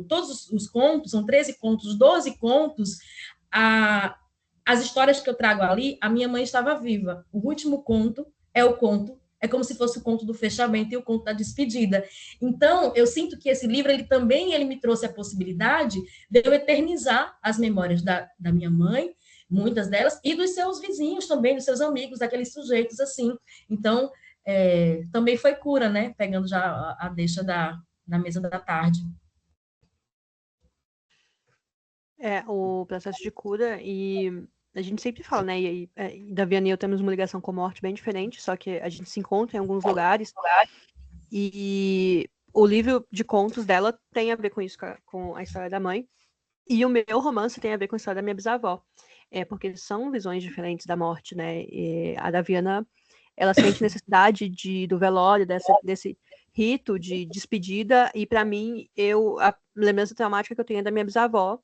todos os contos, são 13 contos, 12 contos, as histórias que eu trago ali, a minha mãe estava viva. O último conto é como se fosse o conto do fechamento e o conto da despedida. Então, eu sinto que esse livro, ele me trouxe a possibilidade de eu eternizar as memórias da minha mãe, muitas delas, e dos seus vizinhos também, dos seus amigos, daqueles sujeitos assim. Então, também foi cura, né? Pegando já a deixa da mesa da tarde. O processo de cura, e a gente sempre fala, né? E Davi e eu temos uma ligação com a morte bem diferente, só que a gente se encontra em alguns lugares. E o livro de contos dela tem a ver com isso, com a história da mãe. E o meu romance tem a ver com a história da minha bisavó. Porque são visões diferentes da morte, né? E a Daviana, ela sente necessidade do velório, desse rito de despedida. E para mim, a lembrança traumática que eu tenho é da minha bisavó,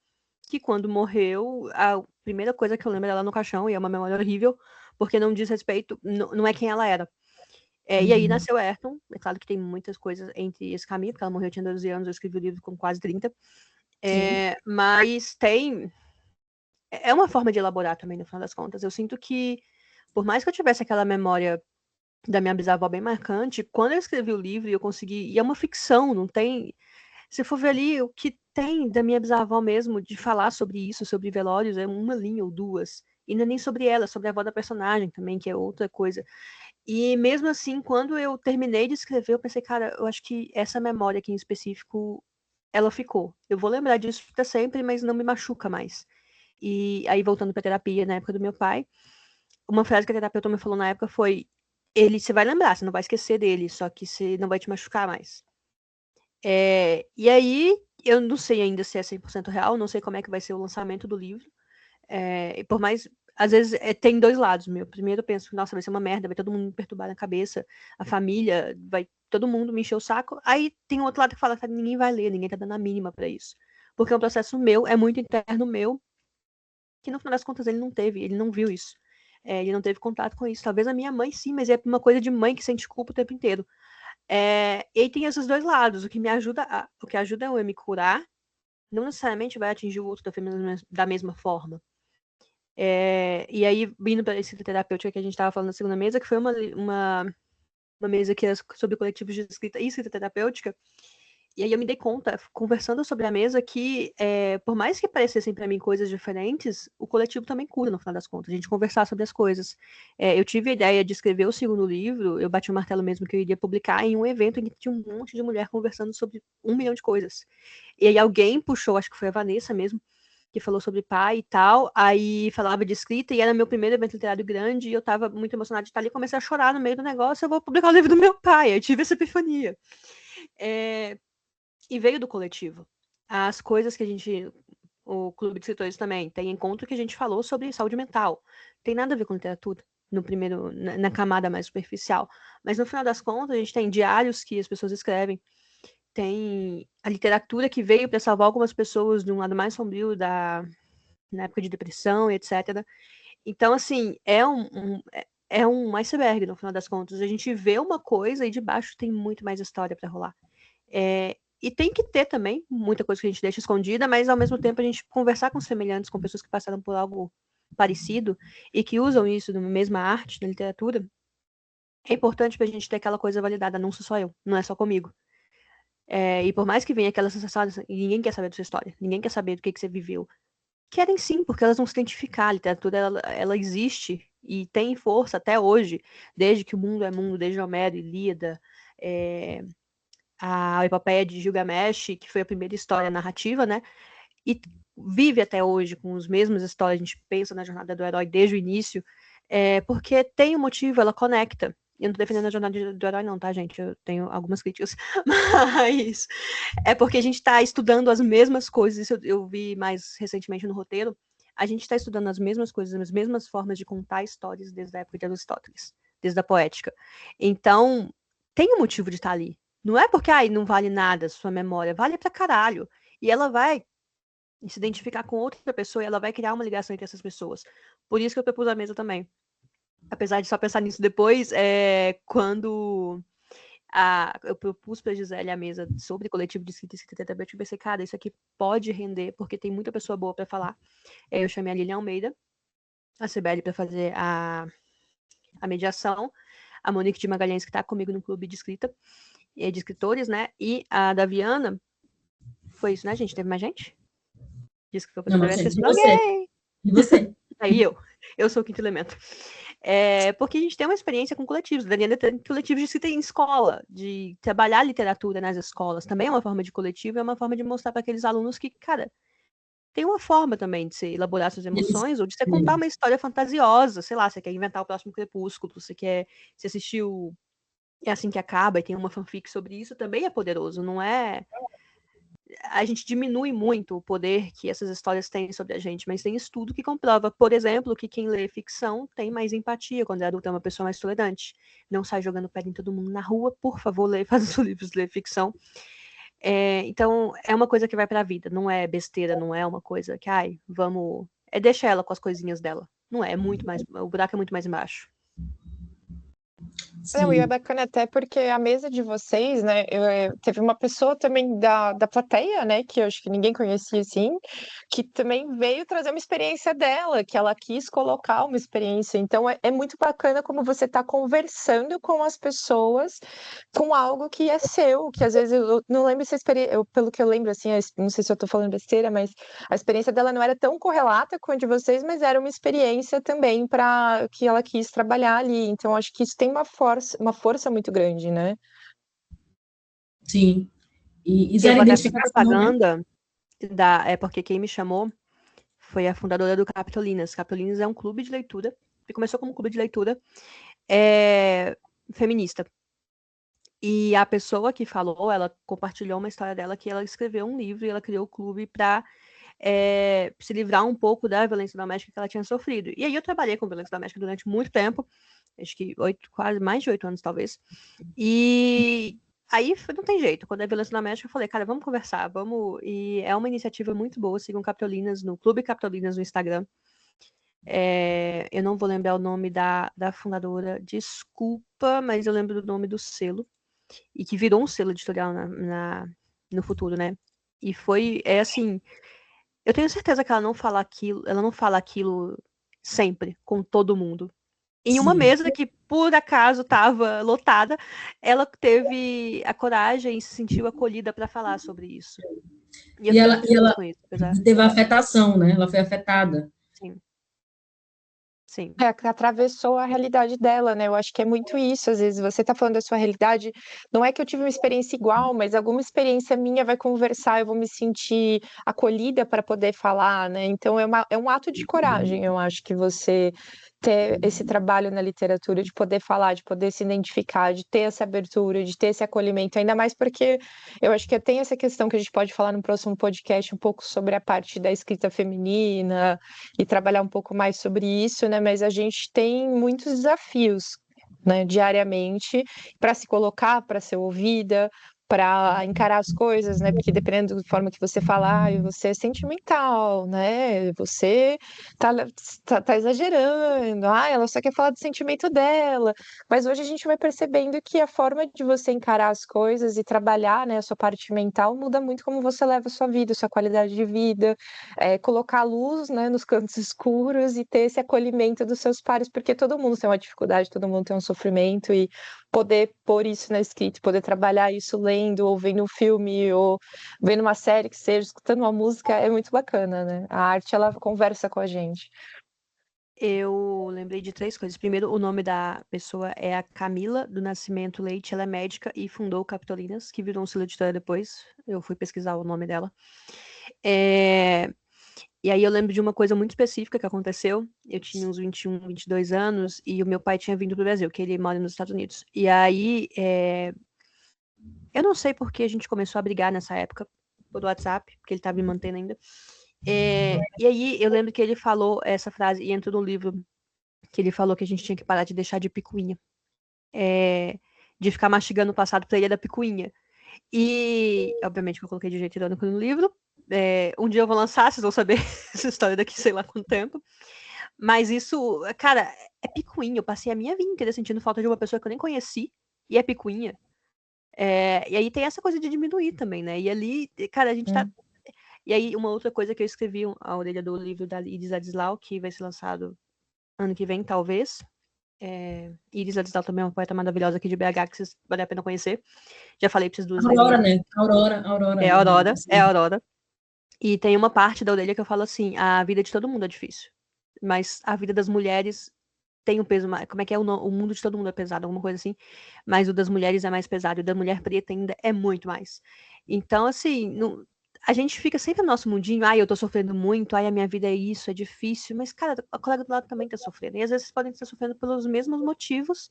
que quando morreu, a primeira coisa que eu lembro é ela no caixão, e é uma memória horrível, porque não diz respeito, não é quem ela era. E aí nasceu Ayrton. É claro que tem muitas coisas entre esse caminho, porque ela morreu, eu tinha 12 anos, eu escrevi o livro com quase 30. Mas é uma forma de elaborar também, no final das contas. Eu sinto que, por mais que eu tivesse aquela memória da minha bisavó bem marcante, quando eu escrevi o livro, eu consegui... E é uma ficção, não tem... Se for ver ali, o que tem da minha bisavó mesmo de falar sobre isso, sobre velórios, é uma linha ou duas. E não é nem sobre ela, é sobre a avó da personagem também, que é outra coisa. E mesmo assim, quando eu terminei de escrever, eu pensei, cara, eu acho que essa memória aqui em específico, ela ficou. Eu vou lembrar disso pra sempre, mas não me machuca mais. E aí, voltando pra terapia, na época do meu pai, uma frase que a terapeuta me falou na época foi: você vai lembrar, você não vai esquecer dele, só que você não vai te machucar mais. E aí, eu não sei ainda se é 100% real, não sei como é que vai ser o lançamento do livro. E por mais. Às vezes tem dois lados, meu. Primeiro eu penso, nossa, vai ser uma merda, vai todo mundo me perturbar na cabeça, a família, vai todo mundo me encher o saco. Aí tem um outro lado que fala que ninguém vai ler, ninguém tá dando a mínima pra isso. Porque é um processo meu, é muito interno meu, que no final das contas ele não teve, ele não viu isso. Ele não teve contato com isso. Talvez a minha mãe sim, mas é uma coisa de mãe que sente culpa o tempo inteiro. E aí tem esses dois lados. O que ajuda eu a me curar, não necessariamente vai atingir o outro da mesma forma. E aí, vindo para esse terapêutica que a gente estava falando na segunda mesa, que foi uma mesa que era sobre coletivos de escrita e escrita terapêutica, e aí eu me dei conta, conversando sobre a mesa, que por mais que parecessem para mim coisas diferentes, o coletivo também cura, no final das contas, a gente conversar sobre as coisas. Eu tive a ideia de escrever o segundo livro, eu bati o martelo mesmo que eu iria publicar em um evento em que tinha um monte de mulher conversando sobre 1 milhão de coisas. E aí alguém puxou, acho que foi a Vanessa mesmo, que falou sobre pai e tal, aí falava de escrita, e era meu primeiro evento literário grande, e eu tava muito emocionada de estar ali, comecei a chorar no meio do negócio, eu vou publicar o livro do meu pai, eu tive essa epifania. E veio do coletivo. As coisas que a gente, o Clube de Escritores também, tem encontro que a gente falou sobre saúde mental, tem nada a ver com literatura, no primeiro, na camada mais superficial, mas no final das contas, a gente tem diários que as pessoas escrevem, tem a literatura que veio para salvar algumas pessoas de um lado mais sombrio na época de depressão, etc. Então, assim, é um iceberg, no final das contas. A gente vê uma coisa e debaixo tem muito mais história para rolar. E tem que ter também muita coisa que a gente deixa escondida, mas ao mesmo tempo a gente conversar com semelhantes, com pessoas que passaram por algo parecido e que usam isso na mesma arte, na literatura, é importante pra gente ter aquela coisa validada. Não sou só eu, não é só comigo. E por mais que venha aquela sensação, ninguém quer saber da sua história, ninguém quer saber do que você viveu. Querem sim, porque elas vão se identificar. A literatura, ela existe e tem força até hoje, desde que o mundo é mundo, desde Homero, Ilíada, a epopeia de Gilgamesh, que foi a primeira história narrativa, né? E vive até hoje com as mesmas histórias, a gente pensa na jornada do herói desde o início, porque tem um motivo, ela conecta. Eu não tô defendendo a jornada do herói, não, tá, gente? Eu tenho algumas críticas. Mas é porque a gente está estudando as mesmas coisas. Isso eu vi mais recentemente no roteiro. A gente está estudando as mesmas coisas, as mesmas formas de contar histórias desde a época de Aristóteles, desde a poética. Então, tem um motivo de estar ali. Não é porque não vale nada sua memória, vale pra caralho. E ela vai se identificar com outra pessoa e ela vai criar uma ligação entre essas pessoas. Por isso que eu propus a mesa também. Apesar de só pensar nisso depois, quando eu propus para a Gisele a mesa sobre coletivo de escrita e escrita terapêutica, eu pensei, cara, isso aqui pode render, porque tem muita pessoa boa para falar. Eu chamei a Lilian Almeida, a Cibele para fazer a mediação, a Monique de Magalhães, que está comigo no clube de escrita, de escritores, né? E a Daviana. Foi isso, né, gente? Teve mais gente? Disse que foi pra Não, Daviana, mas esqueci de de você. alguém. E você? Aí eu sou o quinto elemento. Porque a gente tem uma experiência com coletivos. A Daniela tem coletivos de escrita em escola, de trabalhar literatura nas escolas. Também é uma forma de coletivo, é uma forma de mostrar para aqueles alunos que, cara, tem uma forma também de você elaborar suas emoções ou de você contar uma história fantasiosa. Sei lá, você quer inventar o próximo Crepúsculo, você assistiu É Assim que Acaba e tem uma fanfic sobre isso, também é poderoso, não é? A gente diminui muito o poder que essas histórias têm sobre a gente, mas tem estudo que comprova, por exemplo, que quem lê ficção tem mais empatia quando é adulto, é uma pessoa mais tolerante. Não sai jogando pedra em todo mundo na rua, por favor, faça os livros, lê ficção. Então, é uma coisa que vai pra vida, não é besteira, não é uma coisa que, vamos... deixa ela com as coisinhas dela. Não é muito mais... O buraco é muito mais embaixo. Não, e é Sim, bacana até porque a mesa de vocês, né? Teve uma pessoa também da plateia, né? Que eu acho que ninguém conhecia assim, que também veio trazer uma experiência dela, que ela quis colocar uma experiência. Então é muito bacana como você está conversando com as pessoas com algo que é seu, que às vezes eu não lembro se a experiência, pelo que eu lembro, assim, não sei se eu tô falando besteira, mas a experiência dela não era tão correlata com a de vocês, mas era uma experiência também para que ela quis trabalhar ali. Então, acho que isso tem uma força muito grande, né? sim. E E eu gera vou até fazer identificação, né? propaganda porque quem me chamou foi a fundadora do Capitolinas. Capitolinas é um clube de leitura, que começou como um clube de leitura feminista. E a pessoa que falou, ela compartilhou uma história dela que ela escreveu um livro e ela criou o clube para se livrar um pouco da violência doméstica que ela tinha sofrido. E aí eu trabalhei com violência doméstica durante muito tempo, acho que quase mais de 8 anos, talvez. E aí não tem jeito. Quando é violência doméstica, eu falei, cara, vamos conversar, vamos. E é uma iniciativa muito boa. Sigam Capitolinas no Clube Capitolinas no Instagram. Eu não vou lembrar o nome da fundadora, desculpa, mas eu lembro do nome do selo. E que virou um selo editorial no futuro, né? E assim, eu tenho certeza que ela não fala aquilo sempre, com todo mundo. Em uma Sim. mesa que, por acaso, estava lotada, ela teve a coragem e se sentiu acolhida para falar sobre isso. E eu E fiquei ela, muito e feliz ela com isso, apesar. teve a afetação, né? Ela foi afetada. Sim, sim. Que atravessou a realidade dela, né? Eu acho que é muito isso. Às vezes você tá falando da sua realidade, não é que eu tive uma experiência igual, mas alguma experiência minha vai conversar, eu vou me sentir acolhida para poder falar, né? Então é um ato de coragem, eu acho que você ter esse trabalho na literatura, de poder falar, de poder se identificar, de ter essa abertura, de ter esse acolhimento, ainda mais porque eu acho que tem essa questão que a gente pode falar no próximo podcast um pouco sobre a parte da escrita feminina e trabalhar um pouco mais sobre isso, né? Mas a gente tem muitos desafios, né, diariamente, para se colocar, para ser ouvida, para encarar as coisas, né? Porque dependendo da forma que você falar, você é sentimental, né? Você tá, tá exagerando, ela só quer falar do sentimento dela. Mas hoje a gente vai percebendo que a forma de você encarar as coisas e trabalhar, né, a sua parte mental muda muito como você leva a sua vida, a sua qualidade de vida, colocar luz, né, nos cantos escuros e ter esse acolhimento dos seus pares, porque todo mundo tem uma dificuldade, todo mundo tem um sofrimento e poder pôr isso na escrita, poder trabalhar isso lendo, ou vendo um filme, ou vendo uma série que seja, escutando uma música, é muito bacana, né? A arte, ela conversa com a gente. Eu lembrei de 3 coisas. Primeiro, o nome da pessoa é a Camila do Nascimento Leite. Ela é médica e fundou o Capitolinas, que virou um selo editorial depois. Eu fui pesquisar o nome dela. E aí eu lembro de uma coisa muito específica que aconteceu. Eu tinha uns 21, 22 anos e o meu pai tinha vindo pro Brasil, que ele mora nos Estados Unidos. E aí, eu não sei por que a gente começou a brigar nessa época, por WhatsApp, porque ele estava me mantendo ainda. E aí eu lembro que ele falou essa frase, e entrou no livro, que ele falou que a gente tinha que parar de deixar de picuinha. De ficar mastigando o passado pra ele da picuinha. E, obviamente, que eu coloquei de jeito irônico no livro. Um dia eu vou lançar, vocês vão saber essa história daqui sei lá quanto tempo. Mas isso, cara, é picuinha. Eu passei a minha vida inteira sentindo falta de uma pessoa que eu nem conheci, e é picuinha. E aí tem essa coisa de diminuir também, né? E ali, cara, a gente tá. E aí, uma outra coisa que eu escrevi, a orelha do livro da Iris Adislau, que vai ser lançado ano que vem, talvez. Iris Adislau também é uma poeta maravilhosa aqui de BH, que vocês vale a pena conhecer. Já falei pra vocês duas vezes Aurora, dela. né? Aurora. É a Aurora, é a Aurora. E tem uma parte da orelha que eu falo assim: a vida de todo mundo é difícil. Mas a vida das mulheres tem um peso mais. Como é que é? O mundo de todo mundo é pesado, alguma coisa assim. Mas o das mulheres é mais pesado. E o da mulher preta ainda é muito mais. Então, assim, a gente fica sempre no nosso mundinho. Ai, eu tô sofrendo muito. Ai, a minha vida é isso, é difícil. Mas, cara, a colega do lado também tá sofrendo. E às vezes podem estar sofrendo pelos mesmos motivos.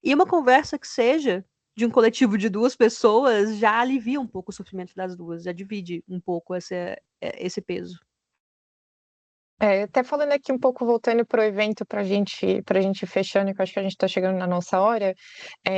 E uma conversa que seja de um coletivo de 2 pessoas já alivia um pouco o sofrimento das duas, já divide um pouco esse peso. Até falando aqui um pouco, voltando para o evento, para gente fechando, que eu acho que a gente está chegando na nossa hora,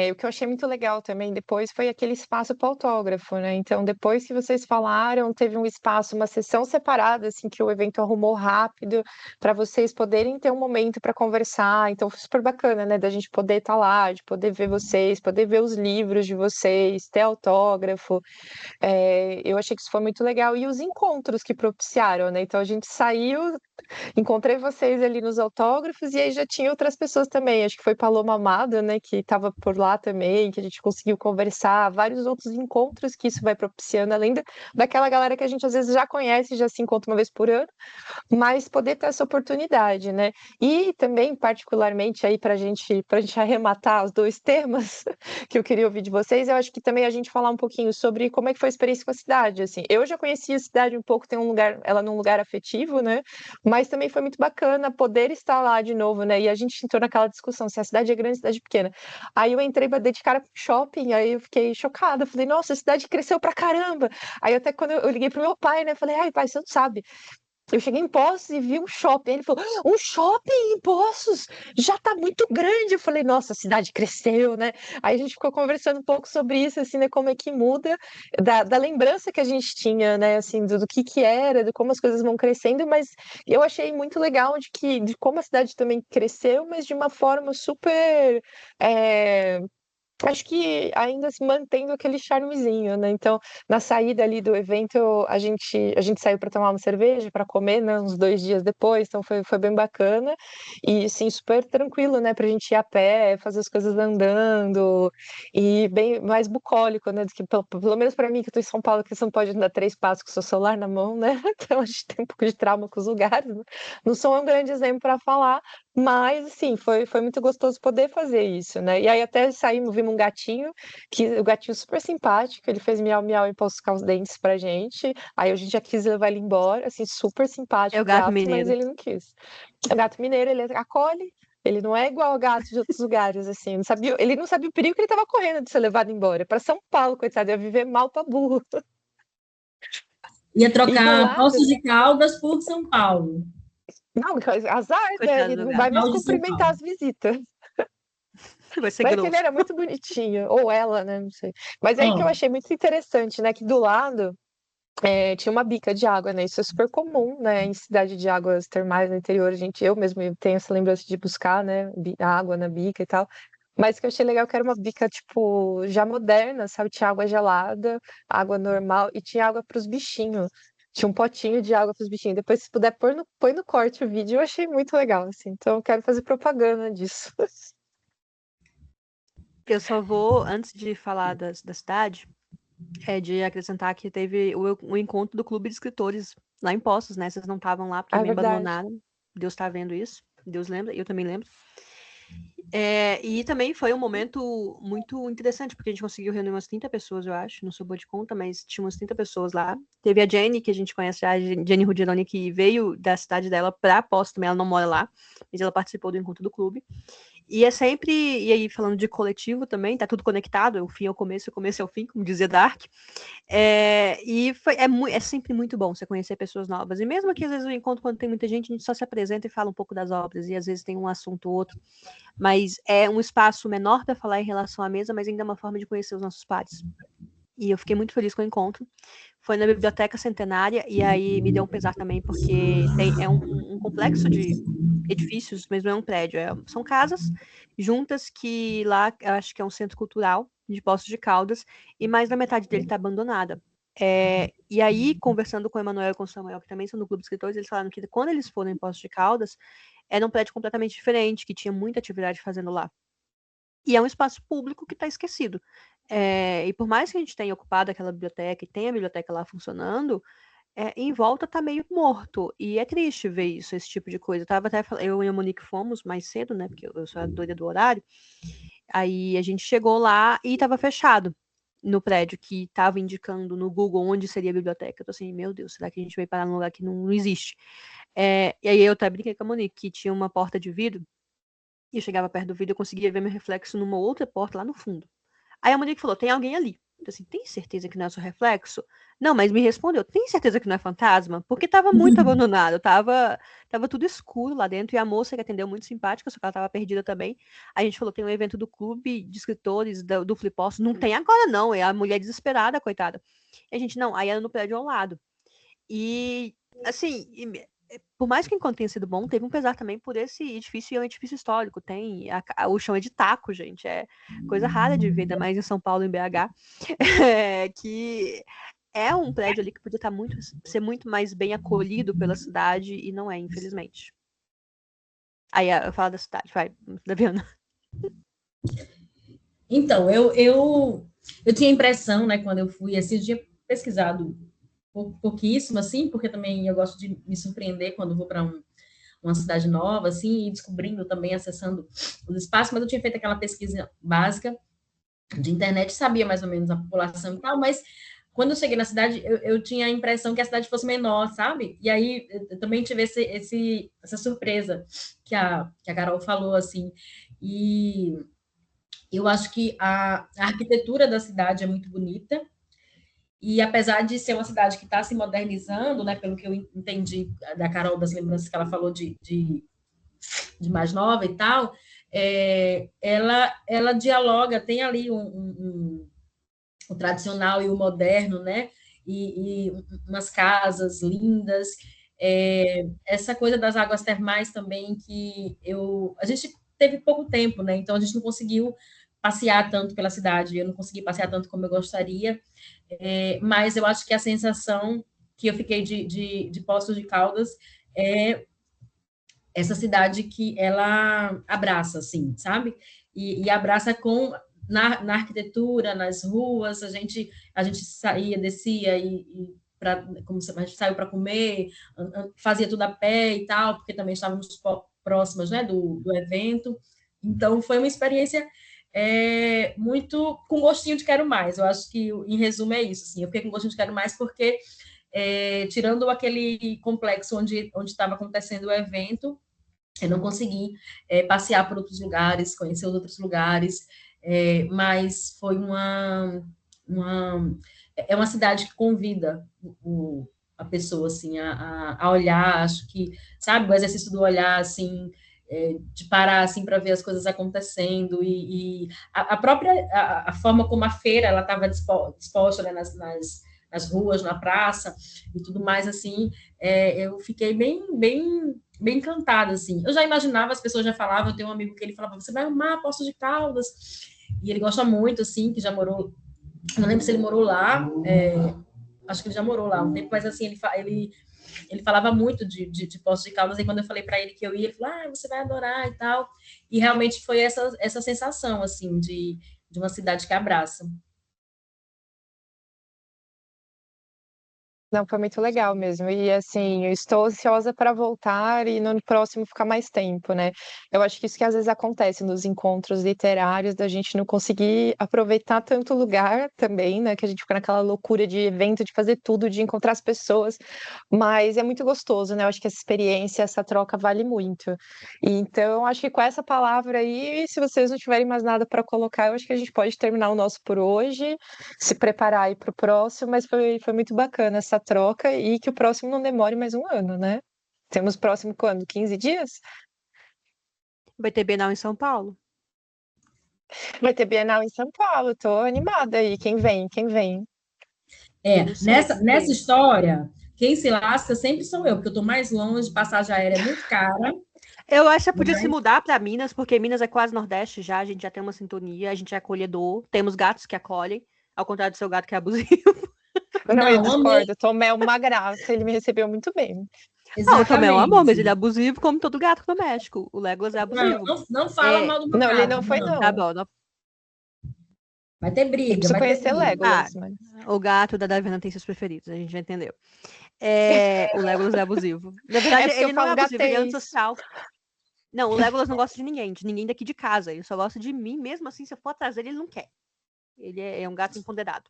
o que eu achei muito legal também depois foi aquele espaço para autógrafo, né? Então, depois que vocês falaram, teve um espaço, uma sessão separada, assim, que o evento arrumou rápido, para vocês poderem ter um momento para conversar. Então, foi super bacana, né? Da gente poder estar lá, de poder ver vocês, poder ver os livros de vocês, ter autógrafo. Eu achei que isso foi muito legal. E os encontros que propiciaram, né? Então, a gente saiu. Encontrei vocês ali nos autógrafos e aí já tinha outras pessoas também. Acho que foi Paloma Amada, né, que estava por lá também, que a gente conseguiu conversar, vários outros encontros que isso vai propiciando, além daquela galera que a gente às vezes já conhece, já se encontra uma vez por ano, mas poder ter essa oportunidade, né? E também, particularmente, aí para gente arrematar os dois temas que eu queria ouvir de vocês, eu acho que também a gente falar um pouquinho sobre como é que foi a experiência com a cidade, assim. Eu já conhecia a cidade um pouco, tem um lugar, ela num lugar afetivo, né? Mas também foi muito bacana poder estar lá de novo, né? E a gente entrou naquela discussão se a cidade é grande, se a cidade é pequena. Aí eu entrei para de cara pro shopping, aí eu fiquei chocada, falei, nossa, a cidade cresceu pra caramba. Aí até quando eu liguei pro meu pai, né? Falei, ai, pai, você não sabe. Eu cheguei em Poços e vi um shopping. Ele falou: um shopping em Poços já tá muito grande. Eu falei: nossa, a cidade cresceu, né? Aí a gente ficou conversando um pouco sobre isso, assim, né? Como é que muda da lembrança que a gente tinha, né? Assim, do que era, de como as coisas vão crescendo. Mas eu achei muito legal de como a cidade também cresceu, mas de uma forma super. é, Acho que ainda se mantendo aquele charmezinho, né? Então, na saída ali do evento, a gente saiu para tomar uma cerveja, para comer, né? Uns 2 dias depois, então foi bem bacana. E, assim, super tranquilo, né? Pra gente ir a pé, fazer as coisas andando, e bem mais bucólico, né? Do que, pelo menos para mim, que eu tô em São Paulo, que você não pode andar 3 passos com o seu celular na mão, né? Então, a gente tem um pouco de trauma com os lugares, né? Não sou um grande exemplo para falar, mas, assim, foi muito gostoso poder fazer isso, né? E aí até saímos, vimos um gatinho, que o gatinho super simpático, ele fez miau miau e poscar os dentes pra gente. Aí a gente já quis levar ele embora, assim, super É o simpático o gato gato, mas mineiro. ele não quis. O gato mineiro, ele acolhe, ele não é igual ao gato de outros lugares, assim, ele não sabia o perigo que ele tava correndo de ser levado embora. Para São Paulo, coitado, ia viver mal pra burro. Ia E do trocar lado, Poços de Caldas por São Paulo. não, azar, né? Coitado Ele do não gato. vai mais Capital de São cumprimentar Paulo. as visitas. Vai ser Mas é que ele grosso. era muito bonitinho, ou ela, né? Não sei. Mas aí que eu Ó, achei muito interessante, né? Que do lado tinha uma bica de água, né? Isso é super comum, né? Em cidade de águas termais no interior, eu mesmo tenho essa lembrança de buscar, né? Água na bica e tal. Mas o que eu achei legal é que era uma bica, tipo, já moderna, sabe? Tinha água gelada, água normal e tinha água para os bichinhos. Tinha um potinho de água para os bichinhos. Depois, se puder, põe no corte o vídeo. Eu achei muito legal, assim. Então, eu quero fazer propaganda disso. Eu só vou, antes de falar da cidade, de acrescentar que teve o encontro do Clube de Escritores lá em Poços, né? Vocês não estavam lá porque Ah, é me verdade. abandonaram. Deus tá vendo isso. Deus lembra, eu também lembro. E também foi um momento muito interessante, porque a gente conseguiu reunir umas 30 pessoas, eu acho. Não sou boa de conta, mas tinha umas 30 pessoas lá. Teve a Jenny, que a gente conhece já, a Jenny Rudironi, que veio da cidade dela pra Poços também. Ela não mora lá, mas ela participou do encontro do clube. E é sempre, e aí falando de coletivo também, tá tudo conectado, o fim ao começo, o começo ao fim, como dizia Dark. É sempre muito bom você conhecer pessoas novas. E mesmo que às vezes o encontro, quando tem muita gente, a gente só se apresenta e fala um pouco das obras, e às vezes tem um assunto ou outro. Mas é um espaço menor para falar em relação à mesa, mas ainda é uma forma de conhecer os nossos pares. E eu fiquei muito feliz com o encontro. Foi na Biblioteca Centenária, e aí me deu um pesar também, porque é um complexo de edifícios, mas não é um prédio. São casas juntas que lá, eu acho que é um centro cultural de Poços de Caldas, e mais da metade dele está abandonada. E aí, conversando com o Emanuel e com o Samuel, que também são do Clube de Escritores, eles falaram que quando eles foram em Poços de Caldas, era um prédio completamente diferente, que tinha muita atividade fazendo lá. E é um espaço público que está esquecido. E por mais que a gente tenha ocupado aquela biblioteca e tenha a biblioteca lá funcionando, em volta tá meio morto. E é triste ver isso, esse tipo de coisa. Eu e a Monique fomos mais cedo, né? Porque eu sou a doida do horário. Aí a gente chegou lá e estava fechado no prédio que estava indicando no Google onde seria a biblioteca. Eu tô assim, meu Deus, será que a gente vai parar num lugar que não existe? E aí eu até brinquei com a Monique, que tinha uma porta de vidro, e eu chegava perto do vidro e eu conseguia ver meu reflexo numa outra porta lá no fundo. Aí a Monique falou, tem alguém ali. Então, assim, tem certeza que não é seu reflexo? Não, mas me respondeu, tem certeza que não é fantasma? Porque tava muito abandonado, tava tudo escuro lá dentro, e a moça que atendeu muito simpática, só que ela tava perdida também. A gente falou, tem um evento do clube de escritores do Flippost, não tem agora não, é a mulher desesperada, coitada. E a gente, não, aí era no prédio ao lado. E, assim, por mais que o encontro tenha sido bom, teve um pesar também por esse edifício, é um edifício histórico, tem, o chão é de taco, gente, é coisa rara de ver, ainda mais em São Paulo, em BH, que é um prédio ali que podia ser muito mais bem acolhido pela cidade, e não é, infelizmente. Aí eu falo da cidade, vai, Daviana. Então, eu tinha a impressão, né, quando eu fui, assim, eu tinha pesquisado pouquíssimo, assim, porque também eu gosto de me surpreender quando vou para uma cidade nova, assim, e descobrindo também, acessando os espaços, mas eu tinha feito aquela pesquisa básica de internet, sabia mais ou menos a população e tal, mas quando eu cheguei na cidade, eu tinha a impressão que a cidade fosse menor, sabe? E aí eu também tive essa surpresa que a Carol falou, assim, e eu acho que a arquitetura da cidade é muito bonita, e apesar de ser uma cidade que está se modernizando, né, pelo que eu entendi da Carol, das lembranças que ela falou de mais nova e tal, ela dialoga, tem ali o tradicional e o moderno, né? E umas casas lindas. Essa coisa das águas termais também, que a gente teve pouco tempo, né? Então a gente não conseguiu passear tanto pela cidade, eu não consegui passear tanto como eu gostaria, mas eu acho que a sensação que eu fiquei de Poços de Caldas é essa cidade que ela abraça, assim, sabe? E abraça na arquitetura, nas ruas, a gente saía, descia como a gente saiu para comer, fazia tudo a pé e tal, porque também estávamos próximos, né, do evento. Então foi uma experiência muito com gostinho de quero mais. Eu acho que em resumo é isso, assim. Eu fiquei com gostinho de quero mais porque tirando aquele complexo onde estava acontecendo o evento, eu não consegui passear por outros lugares, conhecer os outros lugares, mas foi é uma cidade que convida a pessoa assim a olhar, acho que, sabe, o exercício do olhar assim, de parar assim para ver as coisas acontecendo e a própria a forma como a feira ela estava disposta, né, nas ruas, na praça e tudo mais assim, eu fiquei bem encantada, assim. Eu já imaginava, as pessoas já falavam, eu tenho um amigo que ele falava, você vai amar Poços de Caldas, e ele gosta muito, assim, que já morou, não lembro se ele morou lá, acho que ele já morou lá um tempo, mas assim, ele falava muito de Poços de Caldas, e quando eu falei para ele que eu ia, ele falou, você vai adorar e tal, e realmente foi essa sensação, assim, de uma cidade que abraça. Não, foi muito legal mesmo. E assim, eu estou ansiosa para voltar e no próximo ficar mais tempo, né? Eu acho que isso que às vezes acontece nos encontros literários, da gente não conseguir aproveitar tanto lugar também, né? Que a gente fica naquela loucura de evento, de fazer tudo, de encontrar as pessoas. Mas é muito gostoso, né? Eu acho que essa experiência, essa troca vale muito. E então, acho que com essa palavra aí, se vocês não tiverem mais nada para colocar, eu acho que a gente pode terminar o nosso por hoje, se preparar aí para o próximo, mas foi muito bacana essa troca e que o próximo não demore mais um ano, né? Temos próximo quando? 15 dias? Vai ter Bienal em São Paulo? Vai ter Bienal em São Paulo, tô animada aí. Quem vem? Quem vem? Não sei, tem que Nessa ver. história, quem se lasca sempre sou eu, porque eu estou mais longe, passagem aérea é muito cara. Eu acho que podia se mudar para Minas, porque Minas é quase Nordeste já, a gente já tem uma sintonia, a gente é acolhedor, temos gatos que acolhem, ao contrário do seu gato que é abusivo. Não, eu Não, amei. discordo. Tomé é uma graça, ele me recebeu muito bem. Não, o Tomé é um amor, mas Exatamente. ele é abusivo como todo gato doméstico. O Legolas é abusivo. Não fala É, mal do meu Não, ele gato, não foi, não. tá não. bom. Vai ter Eu briga, preciso vai ter conhecer briga. Legolas, mas... O gato da Davina tem seus preferidos, a gente já entendeu. O Legolas é abusivo. Na É verdade, porque eu ele não é falo abusivo, ele é gatês. antissocial. Não, o Legolas não gosta de ninguém daqui de casa. Ele só gosta de mim, mesmo assim, se eu for atrás dele, ele não quer. Ele é um gato empoderado.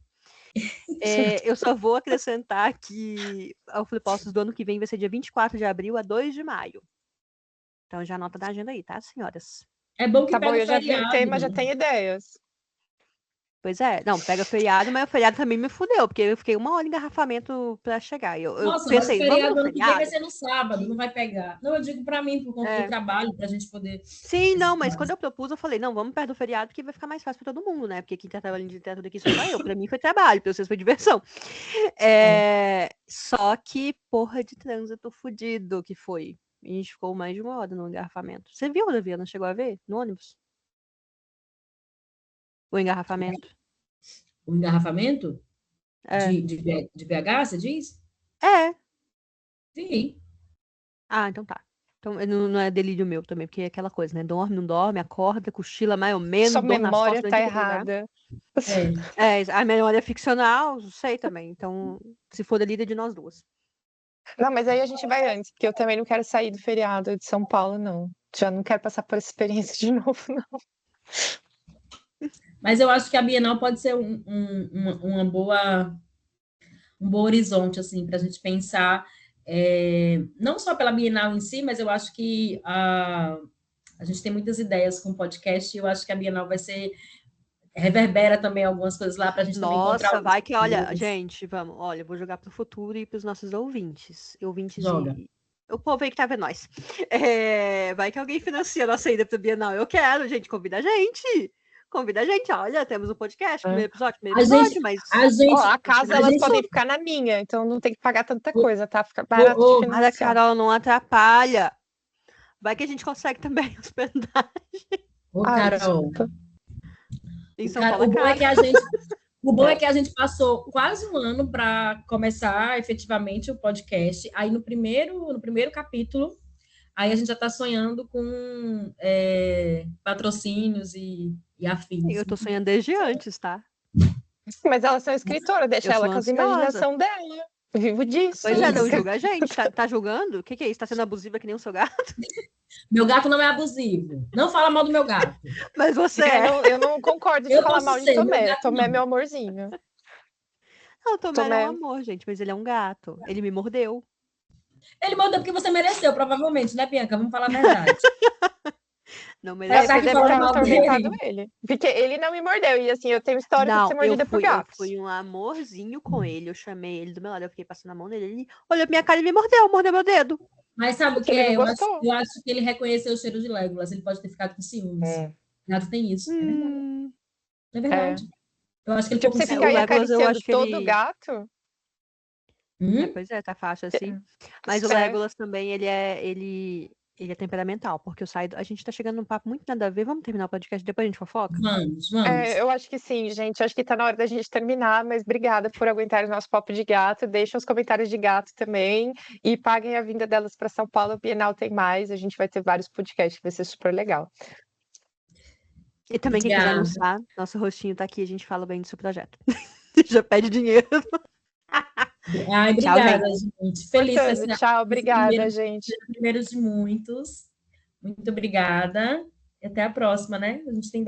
Eu só vou acrescentar que o Flipostos do ano que vem vai ser dia 24 de abril a 2 de maio. Então já anota na agenda aí, tá, senhoras? É bom que Tá bom, pega o eu já vi o feriado, tema, já né? tenho ideias. Pois é, não, pega feriado, mas o feriado também me fudeu, porque eu fiquei 1 hora em engarrafamento pra chegar. Eu Nossa, mas o pensei, vamos feriado no ano que vem vai feriado? ser no sábado, não vai pegar. Não, eu digo para mim, por conta do É. trabalho, para a gente poder. Sim, não, mas quando eu propus, eu falei, não, vamos perto do feriado, que vai ficar mais fácil pra todo mundo, né? Porque quem tá trabalhando de literatura aqui só eu. Pra mim foi trabalho, pra vocês foi diversão. Só que, porra de trânsito fudido que foi. A gente ficou mais de 1 hora no engarrafamento. Você viu, Davi? Não chegou a ver? No ônibus? O engarrafamento? O engarrafamento É. de BH, você diz? É. Sim. Ah, então tá. Então não é delírio meu também, porque é aquela coisa, né? Dorme, não dorme, acorda, cochila mais ou menos, Sua dor nas costas, memória não tá tem que lugar. errada. A memória é ficcional, sei também. Então, se for delírio, é de nós duas. Não, mas aí a gente vai antes, porque eu também não quero sair do feriado de São Paulo, não. Já não quero passar por essa experiência de novo, não. Mas eu acho que a Bienal pode ser um bom horizonte, assim, para a gente pensar, não só pela Bienal em si, mas eu acho que a gente tem muitas ideias com o podcast, e eu acho que a Bienal reverbera também algumas coisas lá para a gente também encontrar Nossa, vai outras que, olha, pessoas. gente, vamos, olha, eu vou jogar pro futuro e pros nossos ouvintes. Ouvintes Joga. e. O povo aí que tá vendo nós. Vai que alguém financia a nossa ida pra Bienal. Eu quero, gente, convida a gente. Convida a gente, olha, temos um podcast, primeiro episódio, mas. Ó, a casa elas podem gente... ficar na minha, então não tem que pagar tanta coisa, tá? Fica barato de Mas a financiar. Carol não atrapalha. Vai que a gente consegue também hospedagem. Ô, Ai, Carol, desculpa. Em São Paulo, o bom é cara. que a gente... O bom é que a gente passou quase 1 ano para começar efetivamente o podcast. Aí no primeiro capítulo, aí a gente já está sonhando com patrocínios e afins. Eu tô sonhando desde antes, tá? Mas elas são escritoras, deixa Eu ela sou com as ansiosa. imaginação dela. Eu vivo disso. Pois é, não julga a gente. Tá julgando? O que é isso? Tá sendo abusiva que nem o seu gato? Meu gato não é abusivo. Não fala mal do meu gato. Mas você é. Eu não concordo de Eu falar posso mal de ser, meu Tomé. gato Tomé é não. meu amorzinho. Não, o Tomé Tomé. é um amor, gente, mas ele é um gato. Ele me mordeu. Ele mandou porque você mereceu, provavelmente, né, Bianca? Vamos falar a verdade. Não Ela merece. tá Você aqui deve falando ter mal atormentado dele. ele. Porque ele não me mordeu. E assim, eu tenho histórico de ser Não, eu mordida por gatos. fui um amorzinho com ele. Eu chamei ele do meu lado, eu fiquei passando a mão nele. Ele olhou pra minha cara e me mordeu meu dedo. Mas sabe o que Ele não é? gostou. Eu acho que ele reconheceu o cheiro de Legolas. Ele pode ter ficado com ciúmes. Gato tem isso. É verdade. Eu acho que ele Tipo, ficou você com fica aí O Legolas, eu acariciando acho que todo ele. gato. Pois é, tá fácil assim. Mas o Legolas também, ele é temperamental, porque a gente tá chegando num papo muito nada a ver. Vamos terminar o podcast, depois a gente fofoca? Vamos. Eu acho que sim, gente. Acho que tá na hora da gente terminar, mas obrigada por aguentar o nosso papo de gato. Deixem os comentários de gato também e paguem a vinda delas para São Paulo. A Bienal tem mais. A gente vai ter vários podcasts, vai ser super legal. E também, quem quiser Obrigada. anunciar, nosso rostinho tá aqui, a gente fala bem do seu projeto. Já pede dinheiro. Ai, obrigada, gente. Feliz com esse Tchau, obrigada, gente. primeiro de muitos. Muito obrigada. E até a próxima, né? A gente tem